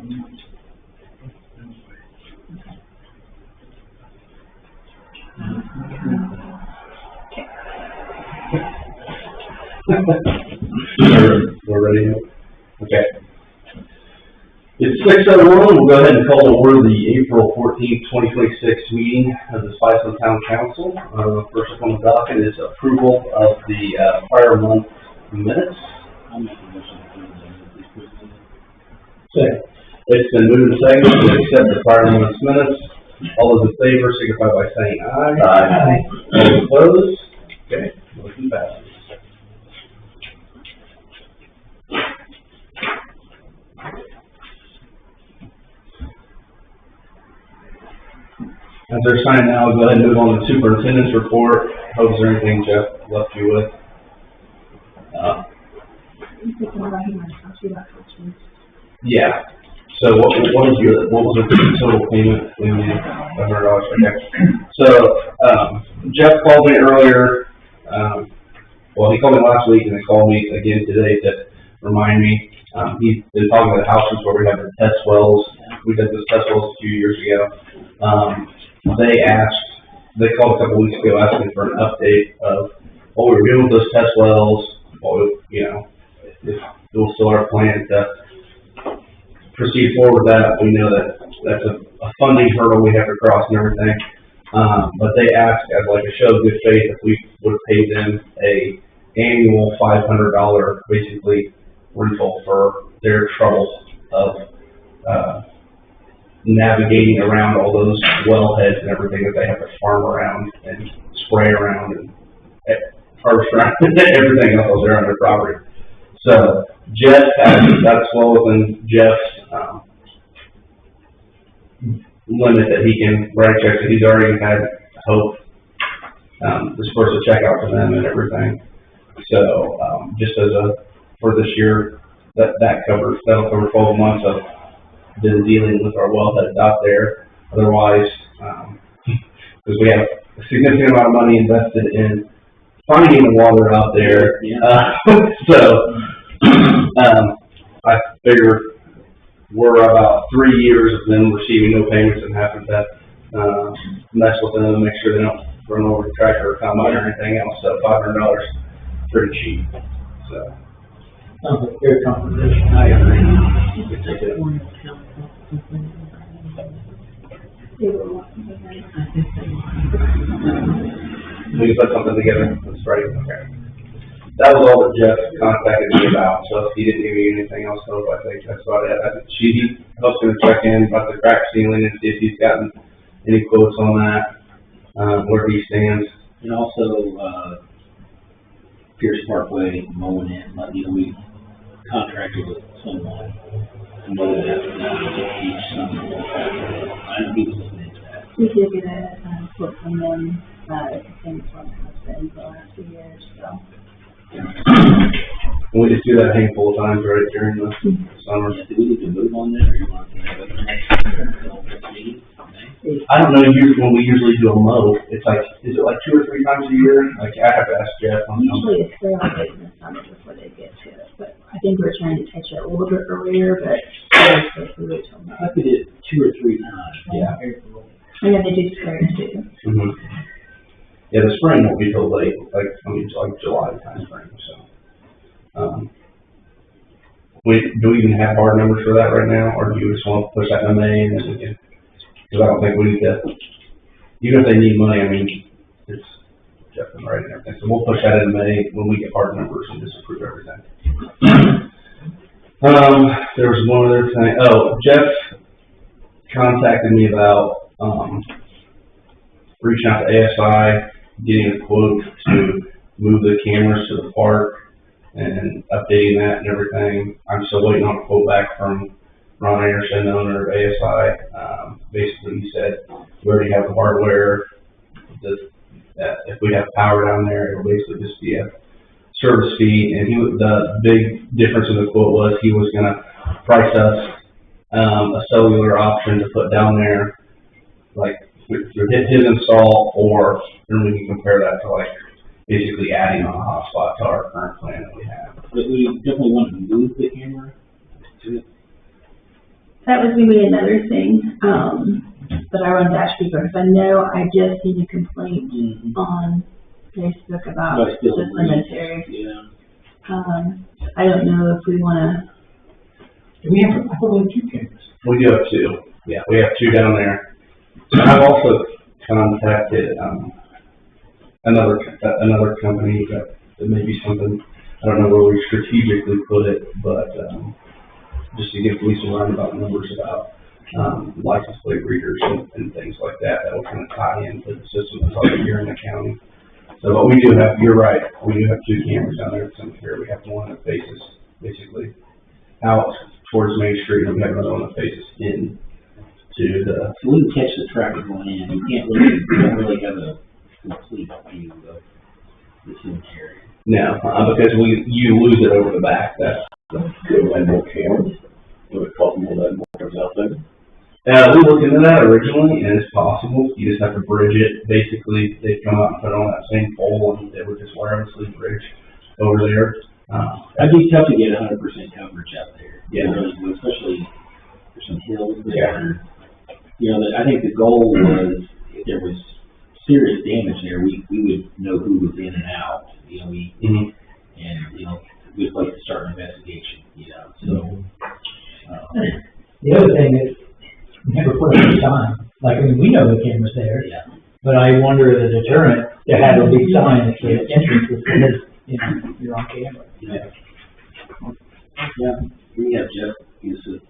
We're ready. Okay. It's 6:01. We'll go ahead and call to order the April 14th, 2026 meeting of the Spiceland Town Council. First up on the docket is approval of the prior month minutes. I'll make a motion to approve them. Second. It's been moved and seconded to accept the prior month's minutes. All those in favor signify by saying aye. Aye. All opposed? Okay. Motion passes. As they're signed now, go ahead and move on to the superintendent's report. Hope is there anything Jeff left you with? Yeah. So what was the total payment we made? $100. Okay. So Jeff called me earlier. Well, he called me last week, and he called me again today to remind me. He's been talking about the houses where we have the test wells. We did those test wells a few years ago. They called a couple weeks ago asking for an update of what we were doing with those test wells. If it was still our plan to proceed forward with that. We know that that's a funding hurdle we have to cross and everything. But they asked as like a show of good faith if we would pay them a annual $500 basically rental for their trouble of navigating around all those wellheads and everything that they have to farm around and spray around and harvest around everything else there on their property. So Jeff that's well within Jeff's limit that he can write checks. He's already had Hope disperse a check out to them and everything. So just as for this year, that'll cover 12 months of been dealing with our wellheads out there. Otherwise, because we have a significant amount of money invested in finding the water out there. I figure we're about 3 years of them receiving no payments and having to mess with them and make sure they don't run over the tractor or combine or anything else. So $500 pretty cheap. So. Sounds like fair compensation. I agree. We can put something together. That's right. Okay. That was all that Jeff contacted me about. So if he didn't give me anything else, I think that's about it. He was going to check in about the crack ceiling and see if he's gotten any quotes on that, where he stands. And also, Pierce Parkway mowing it. We contracted with someone to mow that each summer. I know he was listening to that. We did get a quote from them. It's the same as what has been for the last few years. So. We just do that a handful of times right during the summer. Do we need to move on there, or you want to have it the next meeting? I don't know. When we usually do a mow, it's like, is it like 2 or 3 times a year? Like I have to ask Jeff. Usually it's fairly late in the summer before they get to it, but I think we're trying to catch it a little bit earlier. But I could do it 2 or 3 times. Yeah. And then they do spray too. Mm-hmm. Yeah, the spring won't be till late, like July time frame. So, do we even have hard numbers for that right now, or do you just want to push that in May and then we can? Because I don't think we need to. Even if they need money, I mean, it's Jeff and right and everything. So we'll push that in May when we get hard numbers and just approve everything. There was one other thing. Oh, Jeff contacted me about reaching out to ASI, getting a quote to move the cameras to the park and updating that and everything. I'm still waiting on a quote back from Ron Anderson, the owner of ASI. Basically, he said we already have the hardware. That if we have power down there, it'll basically just be a service fee. And the big difference in the quote was he was going to price us a cellular option to put down there, like through his install, or then we can compare that to like basically adding on a hotspot to our current plan that we have. But we definitely want to move the camera to it. that was gonna be another thing, that I wanted to ask you, because I know I just seen a complaint on Facebook about But still, the cemetery. yeah. I don't know if we wanna, We have, I thought we had 2 cameras. We do have 2. Yeah, we have 2 down there. I've also contacted, another company that may be something, I don't know where we strategically put it, but, just to give Lisa roundabout numbers about, license plate readers and things like that, that will kind of tie into the system that's already here in the county. So, but we do have, you're right, we do have 2 cameras down there at the cemetery. We have one that faces, basically, out towards Main Street, and we have another one that faces in to the. So we can catch the traffic going in, you don't really have a complete view of the cemetery. No, because you lose it over the back, that's. Could we have more cameras? Would it cost more than more cameras out there? We looked into that originally, and it's possible. You just have to bridge it. Basically, they'd come out and put it on that same pole, and they would just wirelessly bridge over there. It'd be tough to get 100% coverage out there. Yeah. Really, especially for some hills there. You know, I think the goal was, if there was serious damage there, we would know who was in and out. You know, and, you know, a good place to start an investigation, you know, so. The other thing is, we never put up a sign. Like, I mean, we know the camera's there, Yeah. but I wonder the deterrent to have a big sign at the entrance that says, you know, you're on camera. Yeah. Yeah, we have Jeff use it,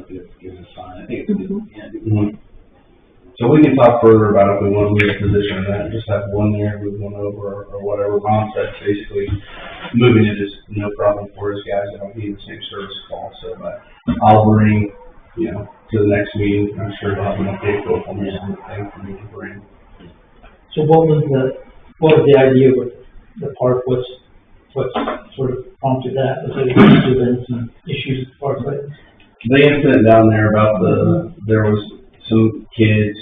give us a sign, I think it's a good, yeah. So we can talk further about if we want to be in a position of that, just have one there, move one over, or whatever. Ron said, basically, moving it is no problem for his guys, they don't need the same service call, so, but I'll bring, you know, to the next meeting, I'm sure he'll have enough vehicle for me, thing for me to bring. So what was the idea with the park? What sort of prompted that? Was it been some issues with Parkway? The incident down there about there was some kids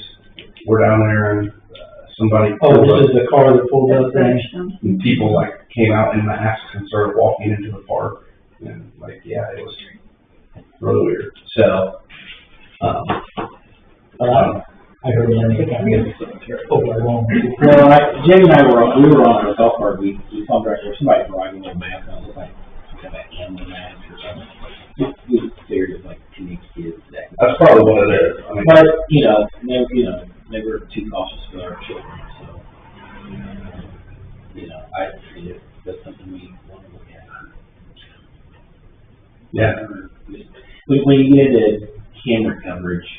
were down there and somebody. Oh, this is the car that pulled up there. And people like came out in masks and started walking into the park, and like, yeah, it was really weird. So, I heard that. I think I'm getting over along. Well, Jamie and I we were on a golf cart, we saw there somebody driving with a mask on, it looked like some kind of animal mask or something. We figured it was like teenage kids. that's probably what it is. I mean, But, never too cautious with our children, so, I see it, that's something we want to look at. yeah, When you get into camera coverage,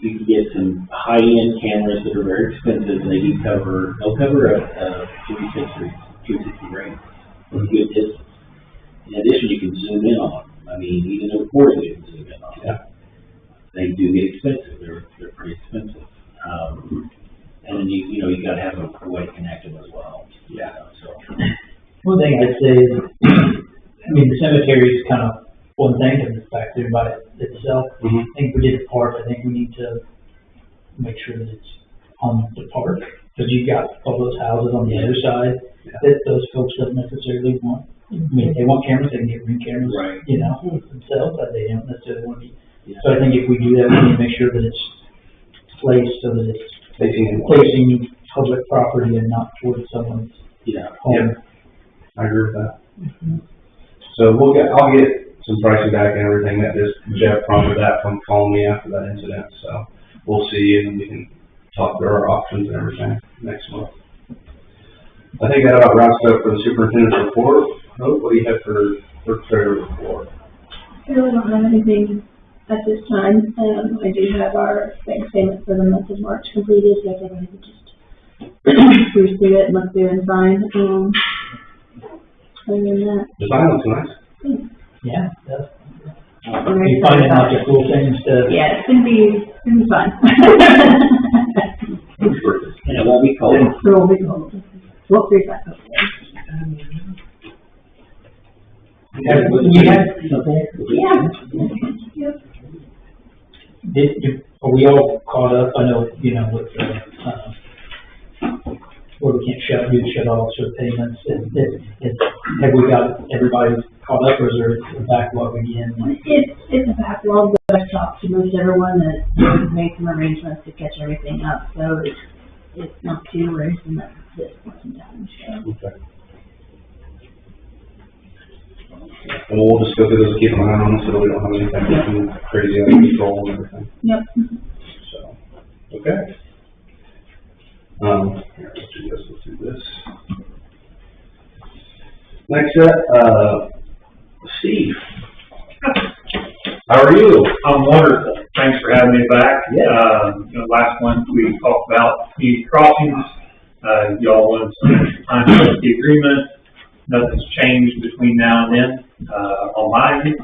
you can get some high-end cameras that are very expensive, and they'll cover a 260 range with a good distance. In addition, you can zoom in on them. I mean, even a recording you can zoom in on. Yeah. They do get expensive. They're pretty expensive. And then you got to have a way to connect them as well. Yeah. So. One thing I'd say is, I mean, the cemetery is kind of one thing, and it's back there by itself. Mhm. I think we did the park. I think we need to make sure that it's on the park, because you've got all those houses on the other side that those folks don't necessarily want. I mean, if they want cameras, they can get Ring cameras, Right. Themselves, but they don't necessarily want to be. Yeah. So I think if we do that, we need to make sure that it's placed so that it's facing. facing public property and not towards someone's home. I agree with that. So I'll get some pricing back and everything. That just Jeff prompted that from calling me after that incident. So we'll see, and we can talk through our options and everything next month. I think that about rounds up for the superintendent's report. What do you have for treasurer's report? I really don't have anything at this time. I do have our bank statement for the month of March completed, so everybody can just cruise through it and look through and sign. Other than that, The sign looks nice. Yeah. I'm ready You for finding the out the cool things to. yeah, it's gonna be fun. And it won't be cold. It will be cold. We'll freeze that up there. We had something. Yeah. Are we all caught up? I know, with where we can't shut off certain payments. Have we got everybody caught up, or is there a backlog again? It's a backlog, but I talked to most everyone that they've made some arrangements to catch everything up, so it's not too worrisome at this point in time, so. Okay. And we'll just go through those and keep an eye on them so that we don't have anything crazy out of control and everything. Yep. So, okay. Here, let's do this. Next up, Steve. How are you? I'm wonderful. Thanks for having me back. Yeah. Last month we talked about community crossings. Y'all wanted some extra time to look at the agreement. Nothing's changed between now and then on my end.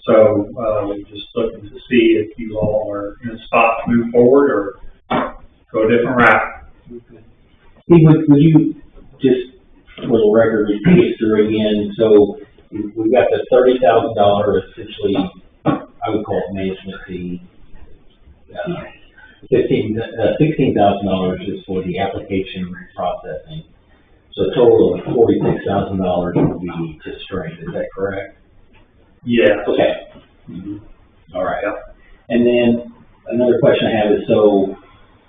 So we're just looking to see if you all are in a spot to move forward or go a different route. Steve, would you just, for the record, repeat it through again? So we've got the $30,000 essentially, I would call it management fee. $16,000 is for the application processing. So a total of $46,000 will be to Strain. Is that correct? Yeah. Okay. Mm-hmm. All right. And then another question I have is, so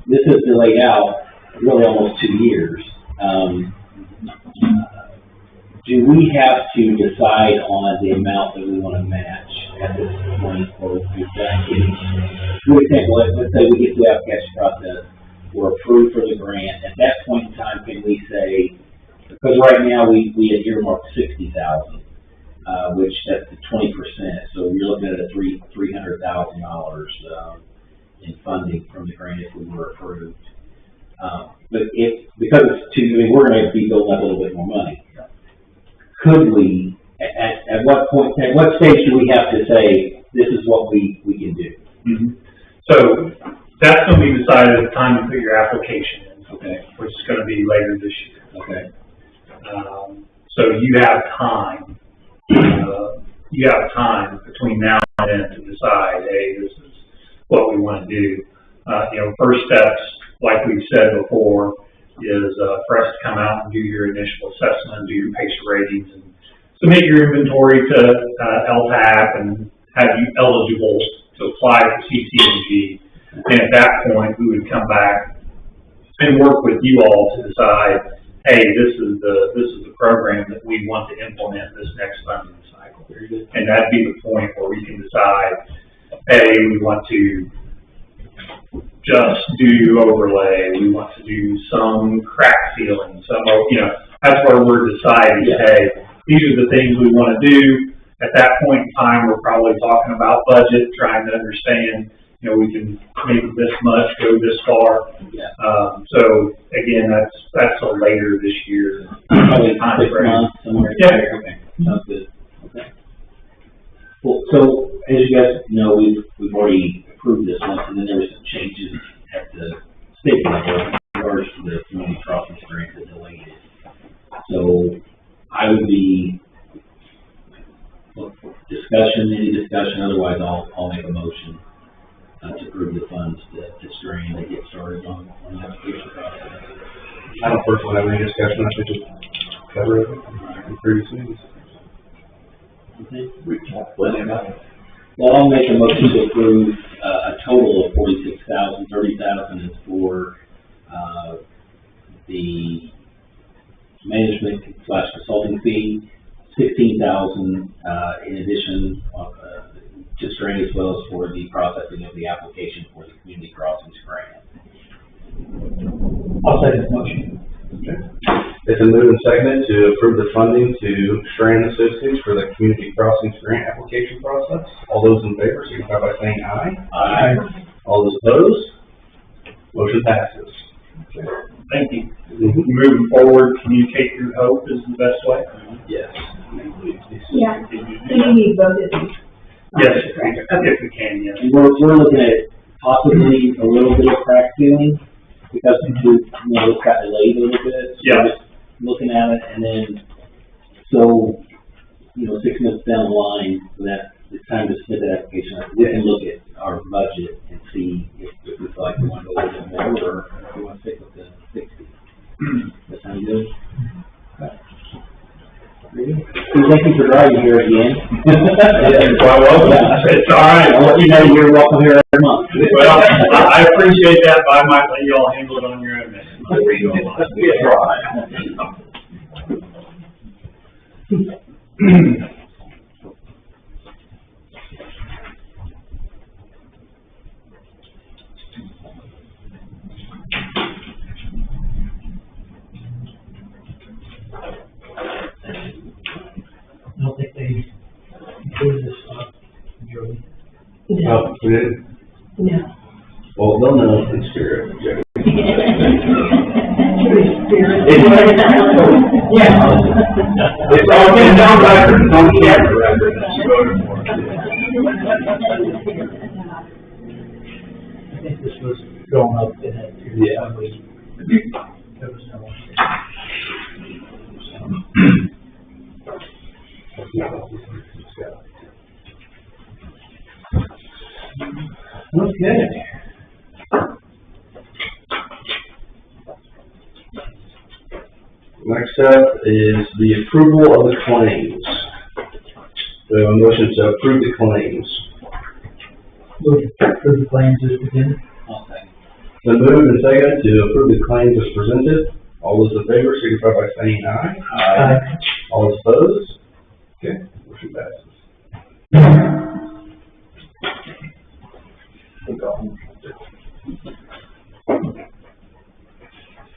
this is delayed out really almost 2 years. Do we have to decide on the amount that we want to match at this point, or is that getting, for example, let's say we get to the application process, we're approved for the grant. At that point in time, can we say, because right now we had earmarked $60,000, which that's the 20%, so you're looking at a $300,000 in funding from the grant if we were approved. But because it's we're going to be building up a little bit more money. Could we, at what point, at what stage do we have to say, this is what we can do? Mm-hmm. So that's going to be decided at the time you put your application in. Okay. Which is going to be later this year. Okay. So you have time. You have time between now and then to decide, hey, this is what we want to do. First steps, like we've said before, is for us to come out and do your initial assessment, do your patient ratings, and submit your inventory to LTAP and have you eligible to apply for CCNG. And at that point, we would come back and work with you all to decide, hey, this is the program that we want to implement this next funding cycle. And that'd be the point where we can decide, hey, we want to just do overlay, we want to do some crack sealing, that's where we're deciding, hey, these are the things we want to do. At that point in time, we're probably talking about budget, trying to understand, we can make this much, go this far. Yeah. So again, that's a later this year. Probably 6 months, somewhere. Yeah. Okay. Sounds good. Okay. Well, so as you guys know, we've already approved this once, and then there were some changes at the state level in regards to the community crossings grant that delayed it. So I would be any discussion. Otherwise, I'll make a motion to approve the funds to Strain to get started on the application process. I don't personally have any discussion. I think just cover it in previous meetings. Okay. Well, I'll make a motion to approve a total of $46,000. $30,000 is for the management / consulting fee. $16,000 in addition to Strain, as well as for the processing of the application for the community crossings grant. I'll second the motion. Okay. It's a move and second to approve the funding to Strain Associates for the community crossings grant application process. All those in favor signify by saying aye. Aye. All those opposed? Motion passes. Okay. Thank you. Moving forward, communicate through hope is the best way. Yes. Yeah, so you need both of these. Yes, if we can, yes. And we're looking at possibly a little bit of crack sealing because it's got delayed a little bit. So Yeah. we're just looking at it, and then so 6 months down the line, when it's time to submit that application, we can look at our budget and see if we feel like we want to go a little bit more, or if we want to stick with the 60. That sound good? Okay. So thank you for driving here again. It's all welcome. It's all right. I'll let you know you're welcome here every month. Well, I appreciate that, but I might let you all handle it on your own. I don't think they included this stuff, Joey. Oh, we did? No. Well, they'll know in spirit, Joey. Yeah. It's all been done record, it's on camera record. I think this was going up in that period. Yeah. There was no one. Okay. Next up is the approval of the claims. We have a motion to approve the claims. Move to approve the claims as presented. Okay. The move and second to approve the claims as presented. All those in favor signify by saying aye. Aye. All those opposed? Okay, motion passes.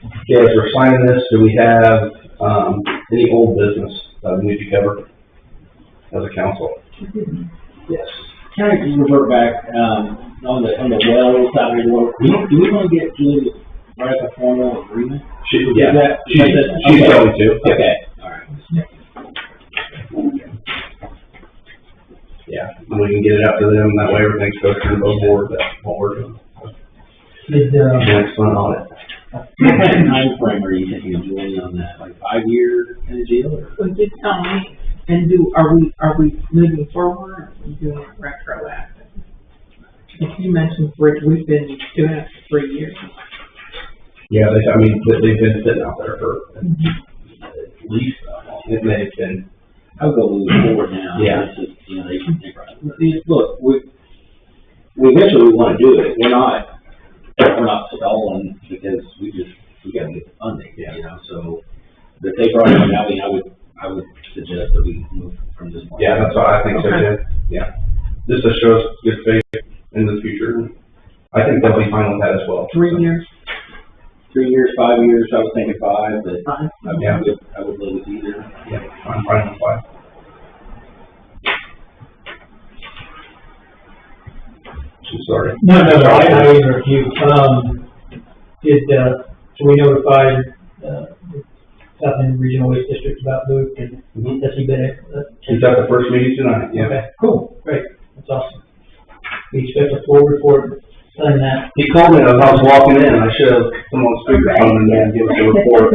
Okay, as we're signing this, do we have, any old business that we need to cover as a council? Yes. Can I just revert back, on the well side of the road, do we want to get Julie to write up a formal agreement? She's She's going to. Okay, all right. Yeah, and we can get it out to them, that way everything's posted above board, that's what we're doing. Did, Next one on it. What kind of time frame are you thinking of Julie on that, like 5-year kind of deal, or? So just tell me, and are we moving forward, or are we doing it retroactive? If you mentioned bridge, we've been doing it for 3 years. Yeah, they've been sitting out there for at least, it may have been. I would go moving forward now. Yeah. This is, you know, look, we eventually want to do it, we're not stalling, because we gotta get the funding, you know, so, if they brought it on now, I would suggest that we move from this point. Yeah, that's what I think so too, yeah. This just shows good faith in the future. I think they'll be fine with that as well. 3 years, 3 years, 5 years, I was thinking 5, but 5. I would live with either. Yeah, I'm fine with 5. I'm sorry. no, I interviewed, so we notified, South End Regional Waste District about Luke, and Mhm. has he been, He's at the first meeting tonight, yeah. Okay, cool, great, that's awesome. We expect a full report on that. He called me as I was walking in, I should have come on speakerphone and then give us a report,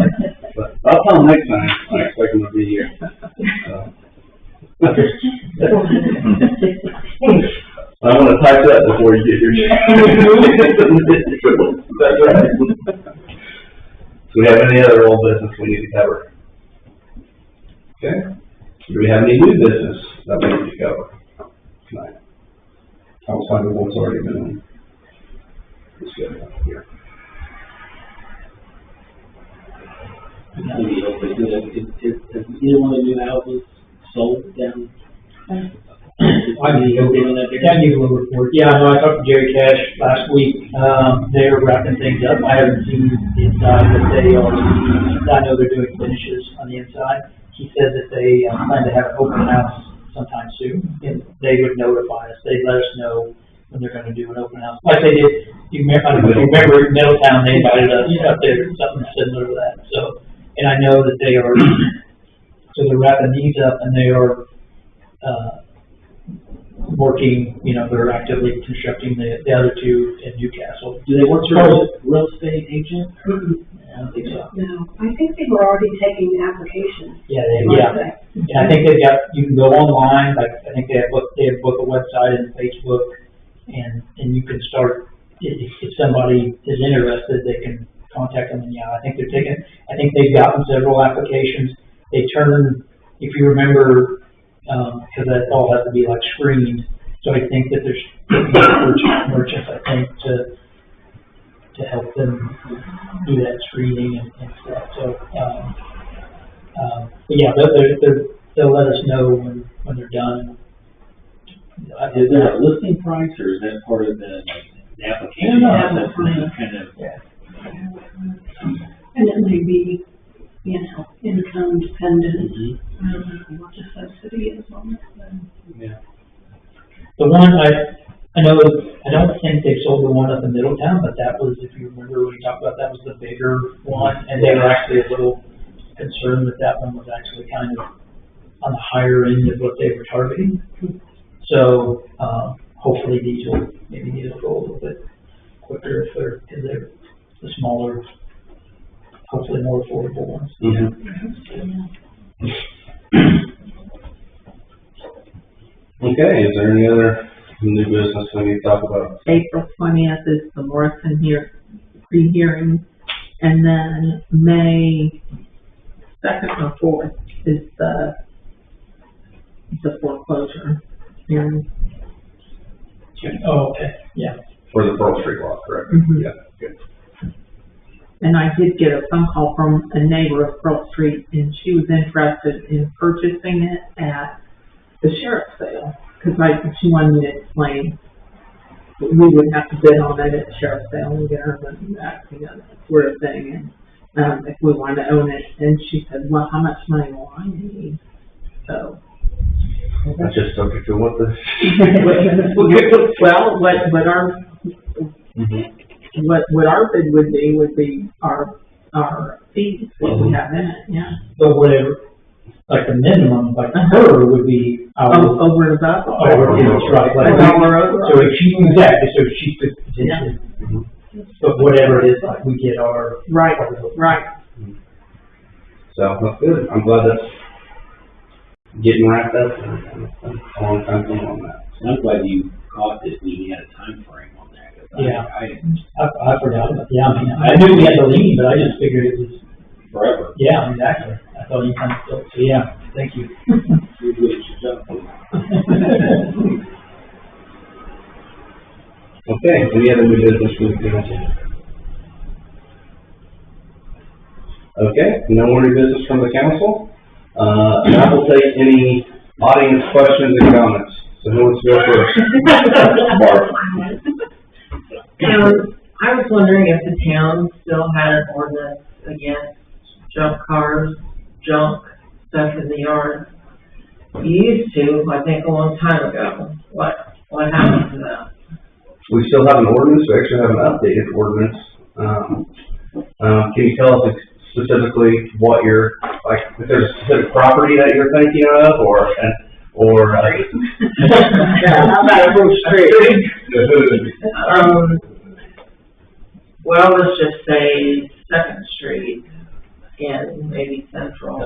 but I'll tell him next time, I expect him to be here. I wanna type that before you get here. That's right. Do we have any other old business we need to cover? Okay, do we have any new business that we need to cover tonight? Outside of what's already been on. Let's get it up here. Maybe hopefully, if either one of the new houses sold down. I need a little report. Yeah, no, I talked to Jerry Cash last week. They're wrapping things up. I haven't seen the inside, but I know they're doing finishes on the inside. He said that they plan to have an open house sometime soon, and they would notify us. They'd let us know when they're gonna do an open house. Like they did, you remember in Middletown, they invited us up there, something similar to that. So, and I know that they are, so they're wrapping these up, and they are, working, they're actively constructing the other two in Newcastle. Do they work for a real estate agent? I don't think so. No, I think they were already taking applications. Yeah, and I think they've got, you can go online, like, I think they have both a website and Facebook, and you can start, if somebody is interested, they can contact them, and I think they've gotten several applications. They turn, if you remember, because that all has to be like screened. So I think that there's merchants, I think, to help them do that screening and stuff. So, but yeah, they'll let us know when they're done. Is there a listing price, or is that part of the application? No, Kind of. Yeah. And it may be, income dependent, what the subsidy is on it, then. Yeah. The one I know, I don't think they sold the one up in Middletown, but that was, if you remember, we talked about, that was the bigger one, and they were actually a little concerned that one was actually kind of on the higher end of what they were targeting. So, hopefully these will maybe need to go a little bit quicker if they're the smaller, hopefully more affordable ones. Okay, is there any other new business we need to talk about? April 20th is the Morrison pre-hearing, and then May 2nd or 4th is the foreclosure hearing. Oh, okay, yeah. For the Pearl Street lot, correct? Mhm. Yeah, good. And I did get a phone call from a neighbor of Pearl Street, and she was interested in purchasing it at the sheriff's sale, because she wanted me to explain we would have to bid on it at the sheriff's sale and get our money back, that sort of thing, and if we wanted to own it. And she said, well, how much money will I need? So. That's just subject to what the. Well, what our what our bid would be our fees that we have in it, yeah. But whatever, like the minimum, like her would be Over and above. right, like $1 over. So if she, exactly, so if she could potentially, but whatever it is, like we get our. Right. So, that's good. I'm glad that's getting wrapped up. A long time coming on that. I'm glad you caught this, we had a time frame on that. 'Cause Yeah. I forgot about, yeah, I mean, I knew we had the lien, but I just figured it was, forever. yeah, exactly. I thought you kind of, so yeah, thank you. You did your job. Okay, any other new business we can do? Okay, no more new business from the council. Now we'll take any audience questions and comments. So who wants to go first? I was wondering if the town still had an ordinance against junk cars, junk stuff in the yard. You used to, I think, a long time ago. What happened to that? We still have an ordinance, we actually have an updated ordinance. Can you tell us specifically what you're, like, if there's a specific property that you're thinking of, or Yeah, how about a whole street? Well, let's just say 2nd Street and maybe Central.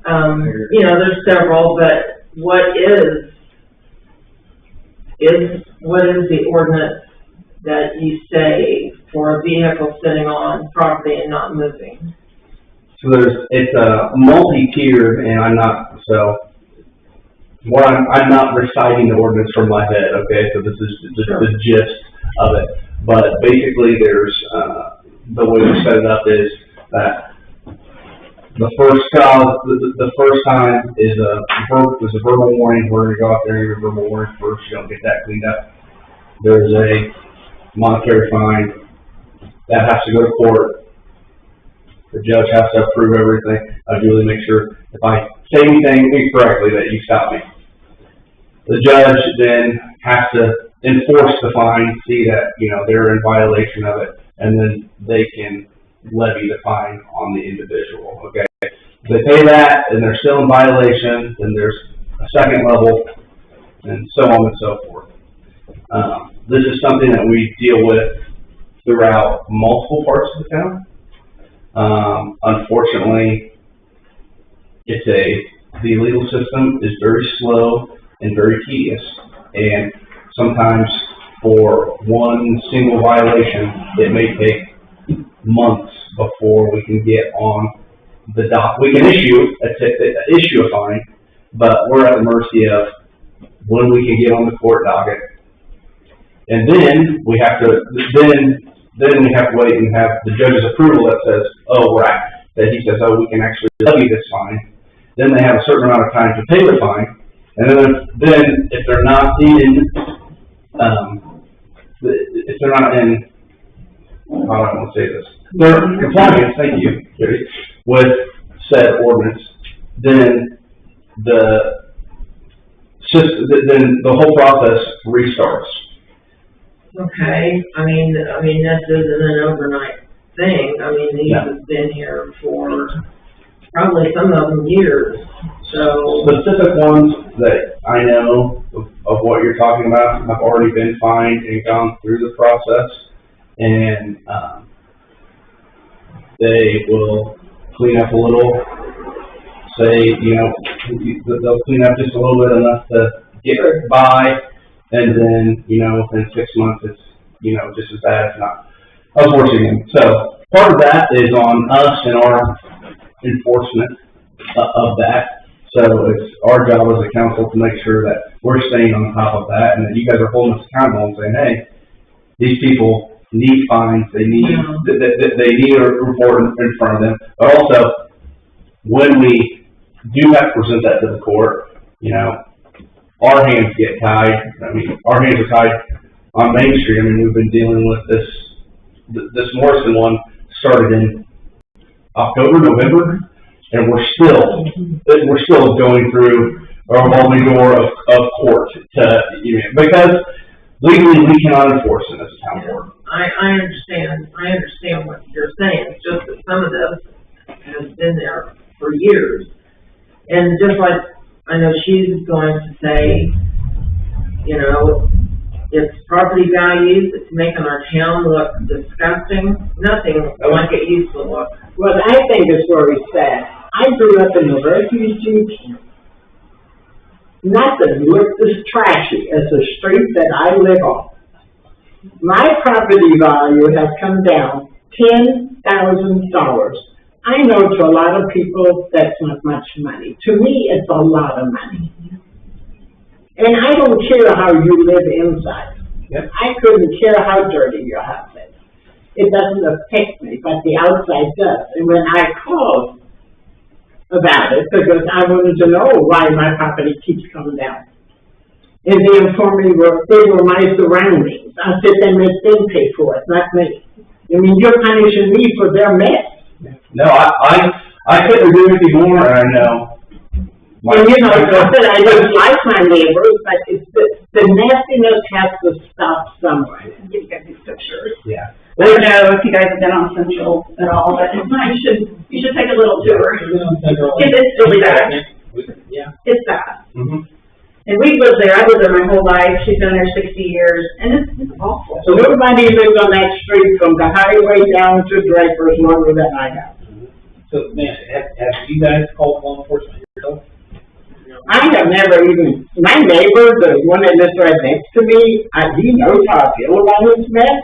There's several, but what is the ordinance that you say for a vehicle sitting on property and not moving? So it's a multi-tiered, and I'm not reciting the ordinance from my head, okay? So this is just the gist of it. But basically there's, the way we set it up is that the first time is a verbal warning. We're gonna go out there and give a verbal warning first. You don't get that cleaned up. There's a monetary fine that has to go to court. The judge has to approve everything. I really make sure if I say anything incorrectly that you stop me. The judge then has to enforce the fine, see that, they're in violation of it, and then they can levy the fine on the individual, okay? If they pay that and they're still in violation, then there's a second level, and so on and so forth. This is something that we deal with throughout multiple parts of the town. Unfortunately, the legal system is very slow and very tedious, and sometimes for one single violation, it may take months before we can get on the dock. We can issue a fine, but we're at the mercy of when we can get on the court docket. And then we have to, then we have to wait and have the judge's approval that says, oh, right, that he says, oh, we can actually levy this fine. Then they have a certain amount of time to pay the fine. And then if they're not in, if they're not in, how do I want to say this? They're compliance, thank you, Gary, with said ordinance, then the whole process restarts. Okay, I mean, this isn't an overnight thing. I mean, these Yeah. have been here for probably some of them years, so. Specific ones that I know of what you're talking about have already been fined and gone through the process, and, they will clean up a little, say, you know, they'll clean up just a little bit enough to get by, and then, you know, within 6 months, it's, you know, just as bad, if not, I was working them. So, part of that is on us and our enforcement of that. So, it's our job as a council to make sure that we're staying on top of that, and that you guys are holding us accountable and saying, hey, these people need fines, they need, they need a report in front of them, but also, when we do have to present that to the court, you know, our hands get tied. I mean, our hands are tied on Main Street. I mean, we've been dealing with this Morrison one started in October, November, and we're still going through a revolving door of court to, you know, because legally we cannot enforce it as a town board. I understand what you're saying, it's just that some of this has been there for years. And just like, I know she's going to say, you know, it's property values, it's making our town look disgusting, nothing like it used to look. Well, I think it's very sad. I grew up in a refugee camp. Nothing looked as trashy as the street that I live on. My property value has come down $10,000. I know to a lot of people that's not much money. To me, it's a lot of money. And I don't care how you live inside. Yep. I couldn't care how dirty your house is. It doesn't affect me, but the outside does. And when I called about it, because I wanted to know why my property keeps coming down, and they informed me they were my surroundings. I said, then let them pay for it, not me. I mean, you're punishing me for their mess. No, I couldn't agree with you more, and I know. And you know, I said I don't like my neighbors, but it's the nastiness has to stop somewhere. Give you guys these pictures. Yeah. I don't know if you guys have been on Central at all, but it's nice. You should take a little tour. It's really bad. Yeah. It's bad. Mm-hmm. And we've lived there. I've lived there my whole life. She's been there 60 years, and it's awful. So everybody lives on that street from the highway down to Draper's longer than I have. So, man, have you guys called law enforcement yourself? I have never even, my neighbor, the one that lives right next to me, he knows how I feel about his mess.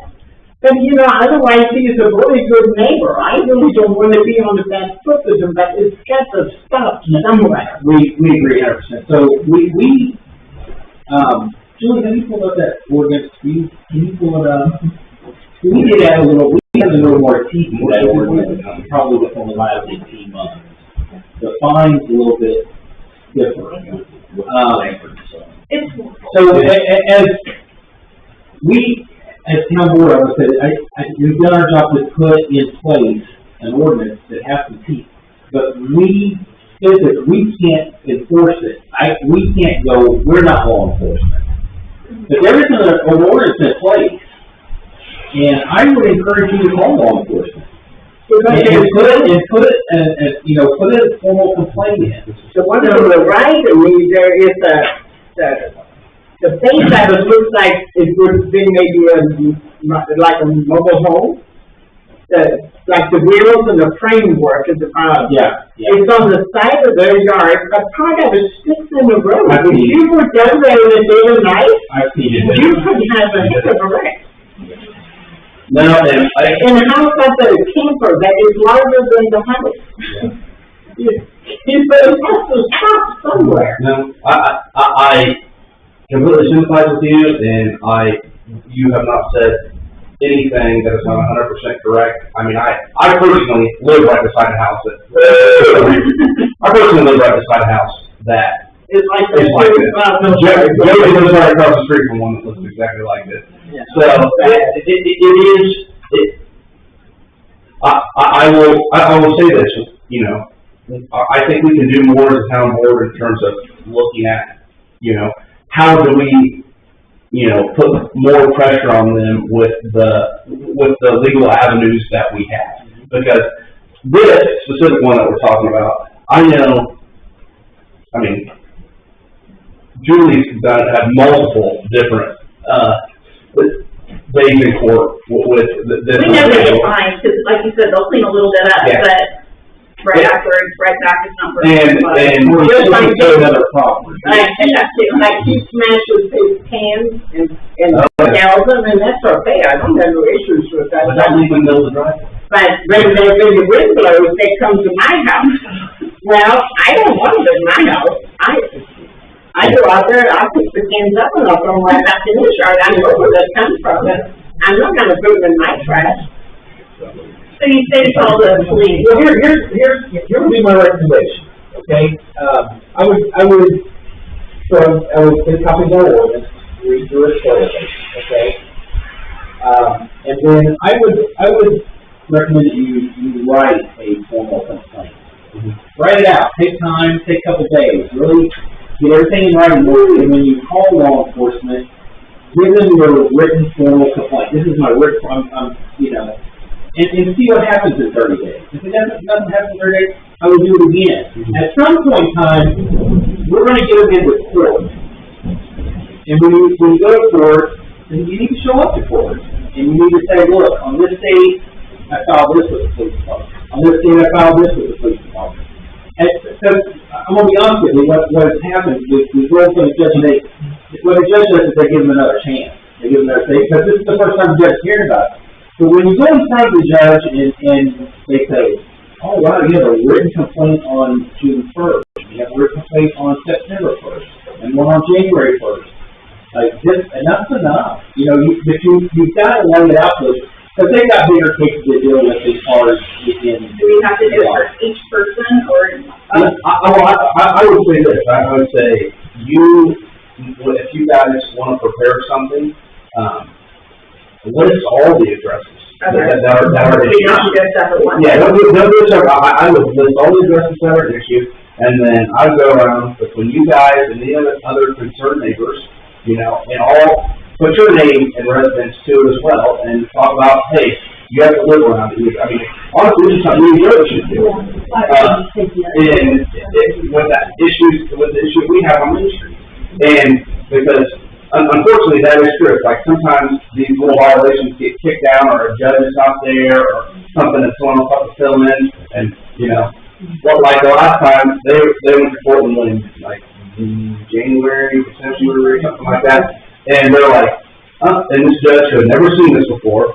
But, you know, otherwise he's a really good neighbor. I really don't want to be on the back foot with him, but it's got to stop somewhere. We agree 100%. So Julie, have you pulled up that ordinance? Can you pull it up? We did add a little more teeth to that ordinance, probably within the last 18 months. The fine's a little bit different. So as we, as town board, I would say, we've done our job to put in place an ordinance that has some teeth, but we can't enforce it. We can't go, we're not law enforcement. But there is an ordinance in place, and I would encourage you to call law enforcement. And put a formal complaint in. The one on the right of me, there is the face of it looks like it would be maybe like a mobile home. Like the wheels and the framework at the bottom. Yeah. It's on the side of their yard, but part of it sticks in the road. If you were down there in the day and night, I've seen it. you could have a heck of a wreck. No, And how about the camper that is larger than the house? But it has to stop somewhere. No, I completely sympathize with you, and you have not said anything that is not 100% correct. I mean, I personally live right beside a house that It's like is like this. Joey lives right across the street from one that looks exactly like this. Yeah. So, I will say this, you know, I think we can do more as a town board in terms of looking at, you know, how do we, you know, put more pressure on them with the legal avenues that we have. Because this specific one that we're talking about, I know, I mean, Julie's had multiple different, days in court with this. We know that it's fine, because like you said, they'll clean a little bit up, Yeah. but right afterwards, right back is not And working. we're trying to do another problem. Like he smashes his cans and nails them, and that's okay. I don't have no issues with that. But don't leave them in the middle of the driveway. But when they're in the wind blows, they come to my house. Well, I don't want them in my house. I go out there, I put the cans up and I'll throw them right back in the yard. I know where that comes from. I'm not gonna put them in my trash. So you say to call the police. Well, here would be my recommendation, okay? I would take copies of our ordinance, read through it thoroughly, okay? And then I would recommend that you write a formal complaint. Write it out, take time, take a couple days, really get everything in writing, and when you call law enforcement, give them your written formal complaint. This is my written, you know, and see what happens in 30 days. If nothing happens in 30 days, I will do it again. At some point in time, we're going to get them into court. And when you go to court, then you need to show up to court. And you need to say, look, on this date, I filed this with the police department. On this date, I filed this with the police department. And so, I'm going to be honest with you, what has happened is we go to the judge, and what the judge does is they give them another chance. They give them another chance, because this is the first time the judge heard about it. So when you go in front of the judge and they say, oh wow, you have a written complaint on June 1st, you have a written complaint on September 1st, and one on January 1st. Like this, enough's enough. You know, you've got to lay it out to them, because they've got bigger cases to deal with as far as in. Do we have to do it for each person, or? I would say this, I would say, if you guys want to prepare something, list all the addresses that are issued. Yeah, don't do separate. I would list all the addresses that are issued, and then I would go around between you guys and the other concerned neighbors, you know, and all put your name and residence to it as well, and talk about, hey, you have to live around it. I mean, honestly, this is something you really should do. And with the issue we have on Main Street, and because unfortunately, that is true. Like, sometimes these little violations get kicked down, or a judge is not there, or something that's someone else has to fill in, and, you know, like the last time, they went to Portland in, like, January, February, something like that, and they're like, and this judge who had never seen this before,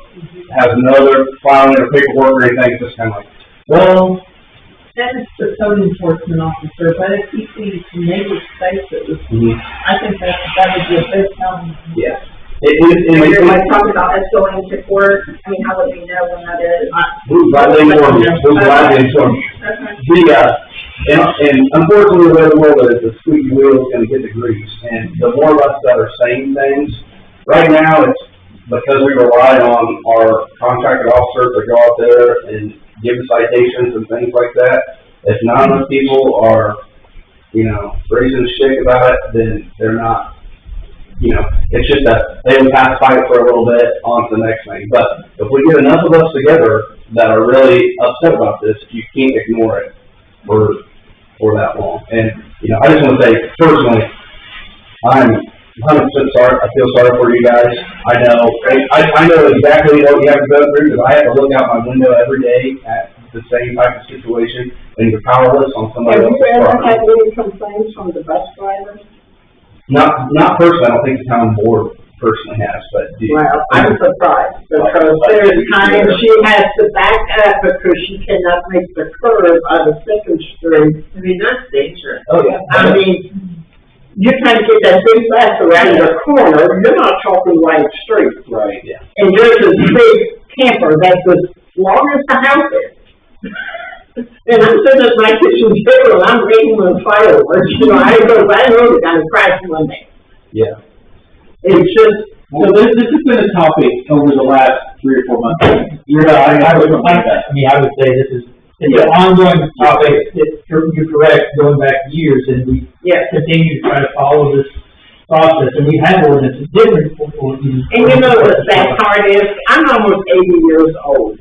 has another filing or paperwork or anything, it's just kind of like, well, That is the code enforcement officer, but if he sees neighbor spaces, I think that would be a big problem. yeah. You're like talking about us going to court, I mean, how would we know when that is? Who's gladly informed you? Who's gladly informed you? And unfortunately, the way the world is, the squeaky wheel is going to get the grease. And the more of us that are saying things, right now, it's because we rely on our contracted officers to go out there and give citations and things like that. If not enough people are, you know, raising a shit about it, then they're not. You know, it's just that they will pacify it for a little bit on to the next thing. But if we get enough of us together that are really upset about this, you can't ignore it for that long. And, you know, I just want to say, personally, I'm 100% sorry. I feel sorry for you guys. I know exactly what you have to go through, because I have to look out my window every day at the same type of situation, and you're powerless on somebody else's property. Have you ever had any complaints from the bus drivers? Not personally. I don't think the town board personally has, but do. Well, I'm surprised, because there's times she has to back up because she cannot make the curve out of Second Street. I mean, that's dangerous. Oh, yeah. I mean, you're trying to get that big bus around the corner, you're not talking wide street. Right, yeah. And there's this big camper that's as long as the house is. And I'm sitting at my kitchen table and I'm waiting on fireworks, I know they're gonna crash one day. Yeah. It's just, So this has been a topic over the last 3 or 4 months. I would say it's an ongoing topic. You're correct, going back years, and we continue to try to follow this process, and we have ordinances different. and you know what the sad part is? I'm almost 80 years old.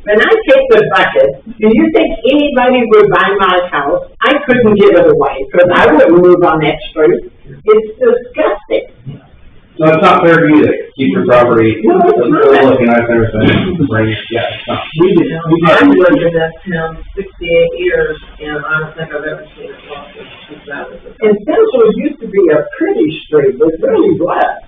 When I take the bucket, do you think anybody would buy my house? I couldn't give it away, because I wouldn't move on that street. It's disgusting. No, it's not fair for you to keep your property, No, it's not. looking nice and everything, bring it, yeah, it's not. I've lived in that town 68 years, and I don't think I've ever seen it lost. And Central used to be a pretty street, it really was.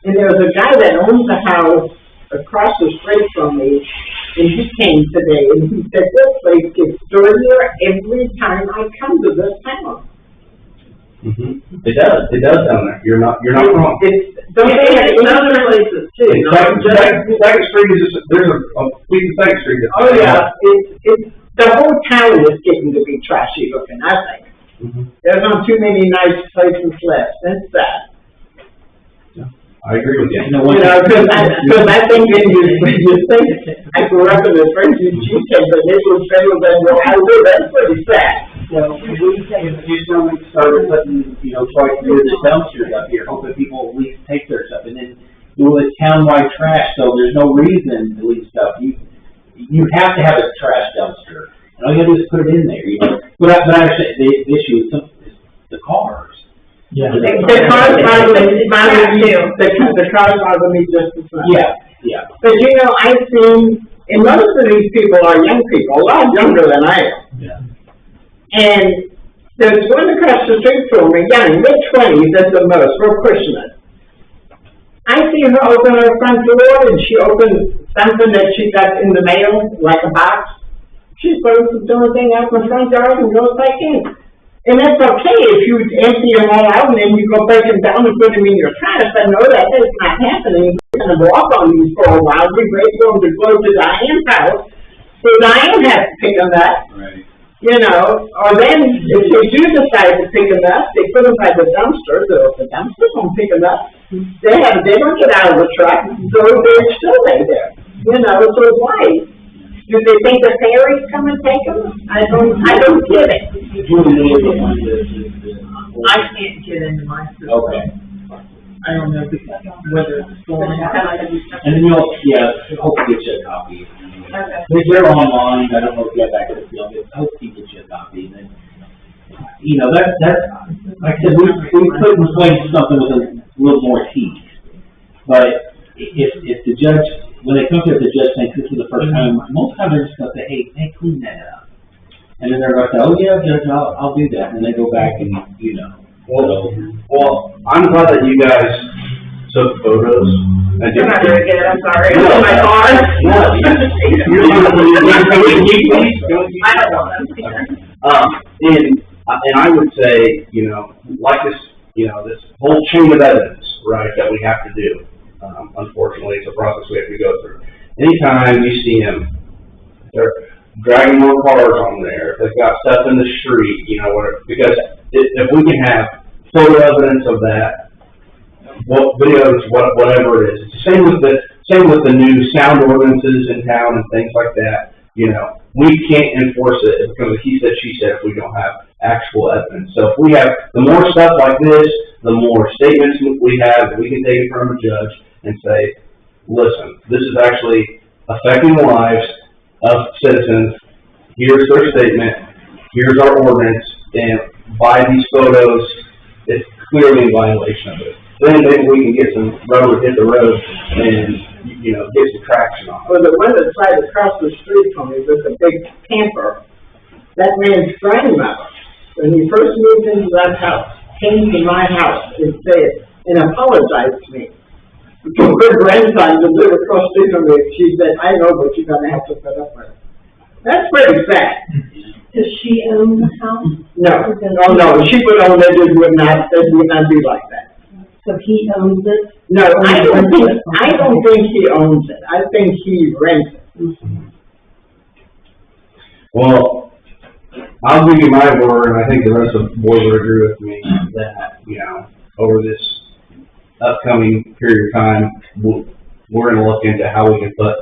And there was a guy that owns a house across the street from me, and he came today, and he said, this place gets dirtier every time I come to this town. Mm-hmm. It does down there, you're not wrong. Don't they have other places too, And not just. Second Street is just, there's a piece of Second Street that's. Oh, yeah, it's, the whole town is getting to be trashy looking, I think. Mm-hmm. There's not too many nice places left, that's sad. I agree with you. Because I think when you think, I grew up in the French cheesecake, but it was better than where I live, that's pretty sad. Well, we say if you started putting, twice a year the dumpsters up here, hoping people at least take their stuff, and then do a townwide trash, so there's no reason to leave stuff. You have to have a trash dumpster, and all you gotta do is put it in there, But actually, the issue is the cars. Yeah. The cars bother me just as much. Yeah. But I've seen, and most of these people are young people, a lot younger than I am. Yeah. And there's one across the street from me, young, mid-20s at the most, we're pushing it. I see her open her front door, and she opens something that she got in the mail, like a box. She throws the darn thing out in the front yard and goes back in. And that's okay if you empty them all out and then you go break them down and put them in your trash. I know that that's not happening. We're going to walk on these for a while. We wait for them to go to Diane's house, so Diane has to pick them up. Right. Or then if they do decide to pick them up, they put them by the dumpster. So if the dumpster don't pick them up, they don't get out of the truck, so they're still there. So why? Do they think the fairies come and take them? I don't get it. I can't get into my system. Okay. I don't know whether it's going. And then hopefully get you a copy. Okay. If they're online, I don't know if you have back at the field, but hopefully get you a copy. And then, that's, like I said, we could explain something with a little more teeth. But if the judge, when they come to the judge saying this is the first time, most times they're just going to say, hey, clean that up. And then they're going to say, oh yeah, judge, I'll do that. And they go back and, Well, I'm glad that you guys took photos. I'm not very good, I'm sorry. I'm in my car. I don't know. And I would say, like this, this whole chain of evidence, right, that we have to do. Unfortunately, it's a process we have to go through. Anytime you see them, they're dragging more cars on there, if they've got stuff in the street, because if we can have photo evidence of that, videos, whatever it is. It's the same with the new sound ordinances in town and things like that. We can't enforce it. It becomes a he said, she said if we don't have actual evidence. So if we have the more stuff like this, the more statements we have, we can take it from a judge and say, listen, this is actually affecting the lives of citizens. Here's their statement. Here's our ordinance. And by these photos, it's clearly in violation of it. Then maybe we can get some rubber, hit the road, and get some traction on it. Well, the one that's right across the street from me was a big camper. That man's grandmother, when he first moved into that house, came to my house and said, and apologized to me. So her grandson that lived across the street from me, she said, I know what you're gonna have to put up with. That's pretty sad. Does she own the house? No, no, she would own it, it would not be like that. So he owns it? No, I don't think he owns it. I think he rents it. Well, I'll give you my word, and I think the rest of the board would agree with me that, over this upcoming period of time, we're gonna look into how we can put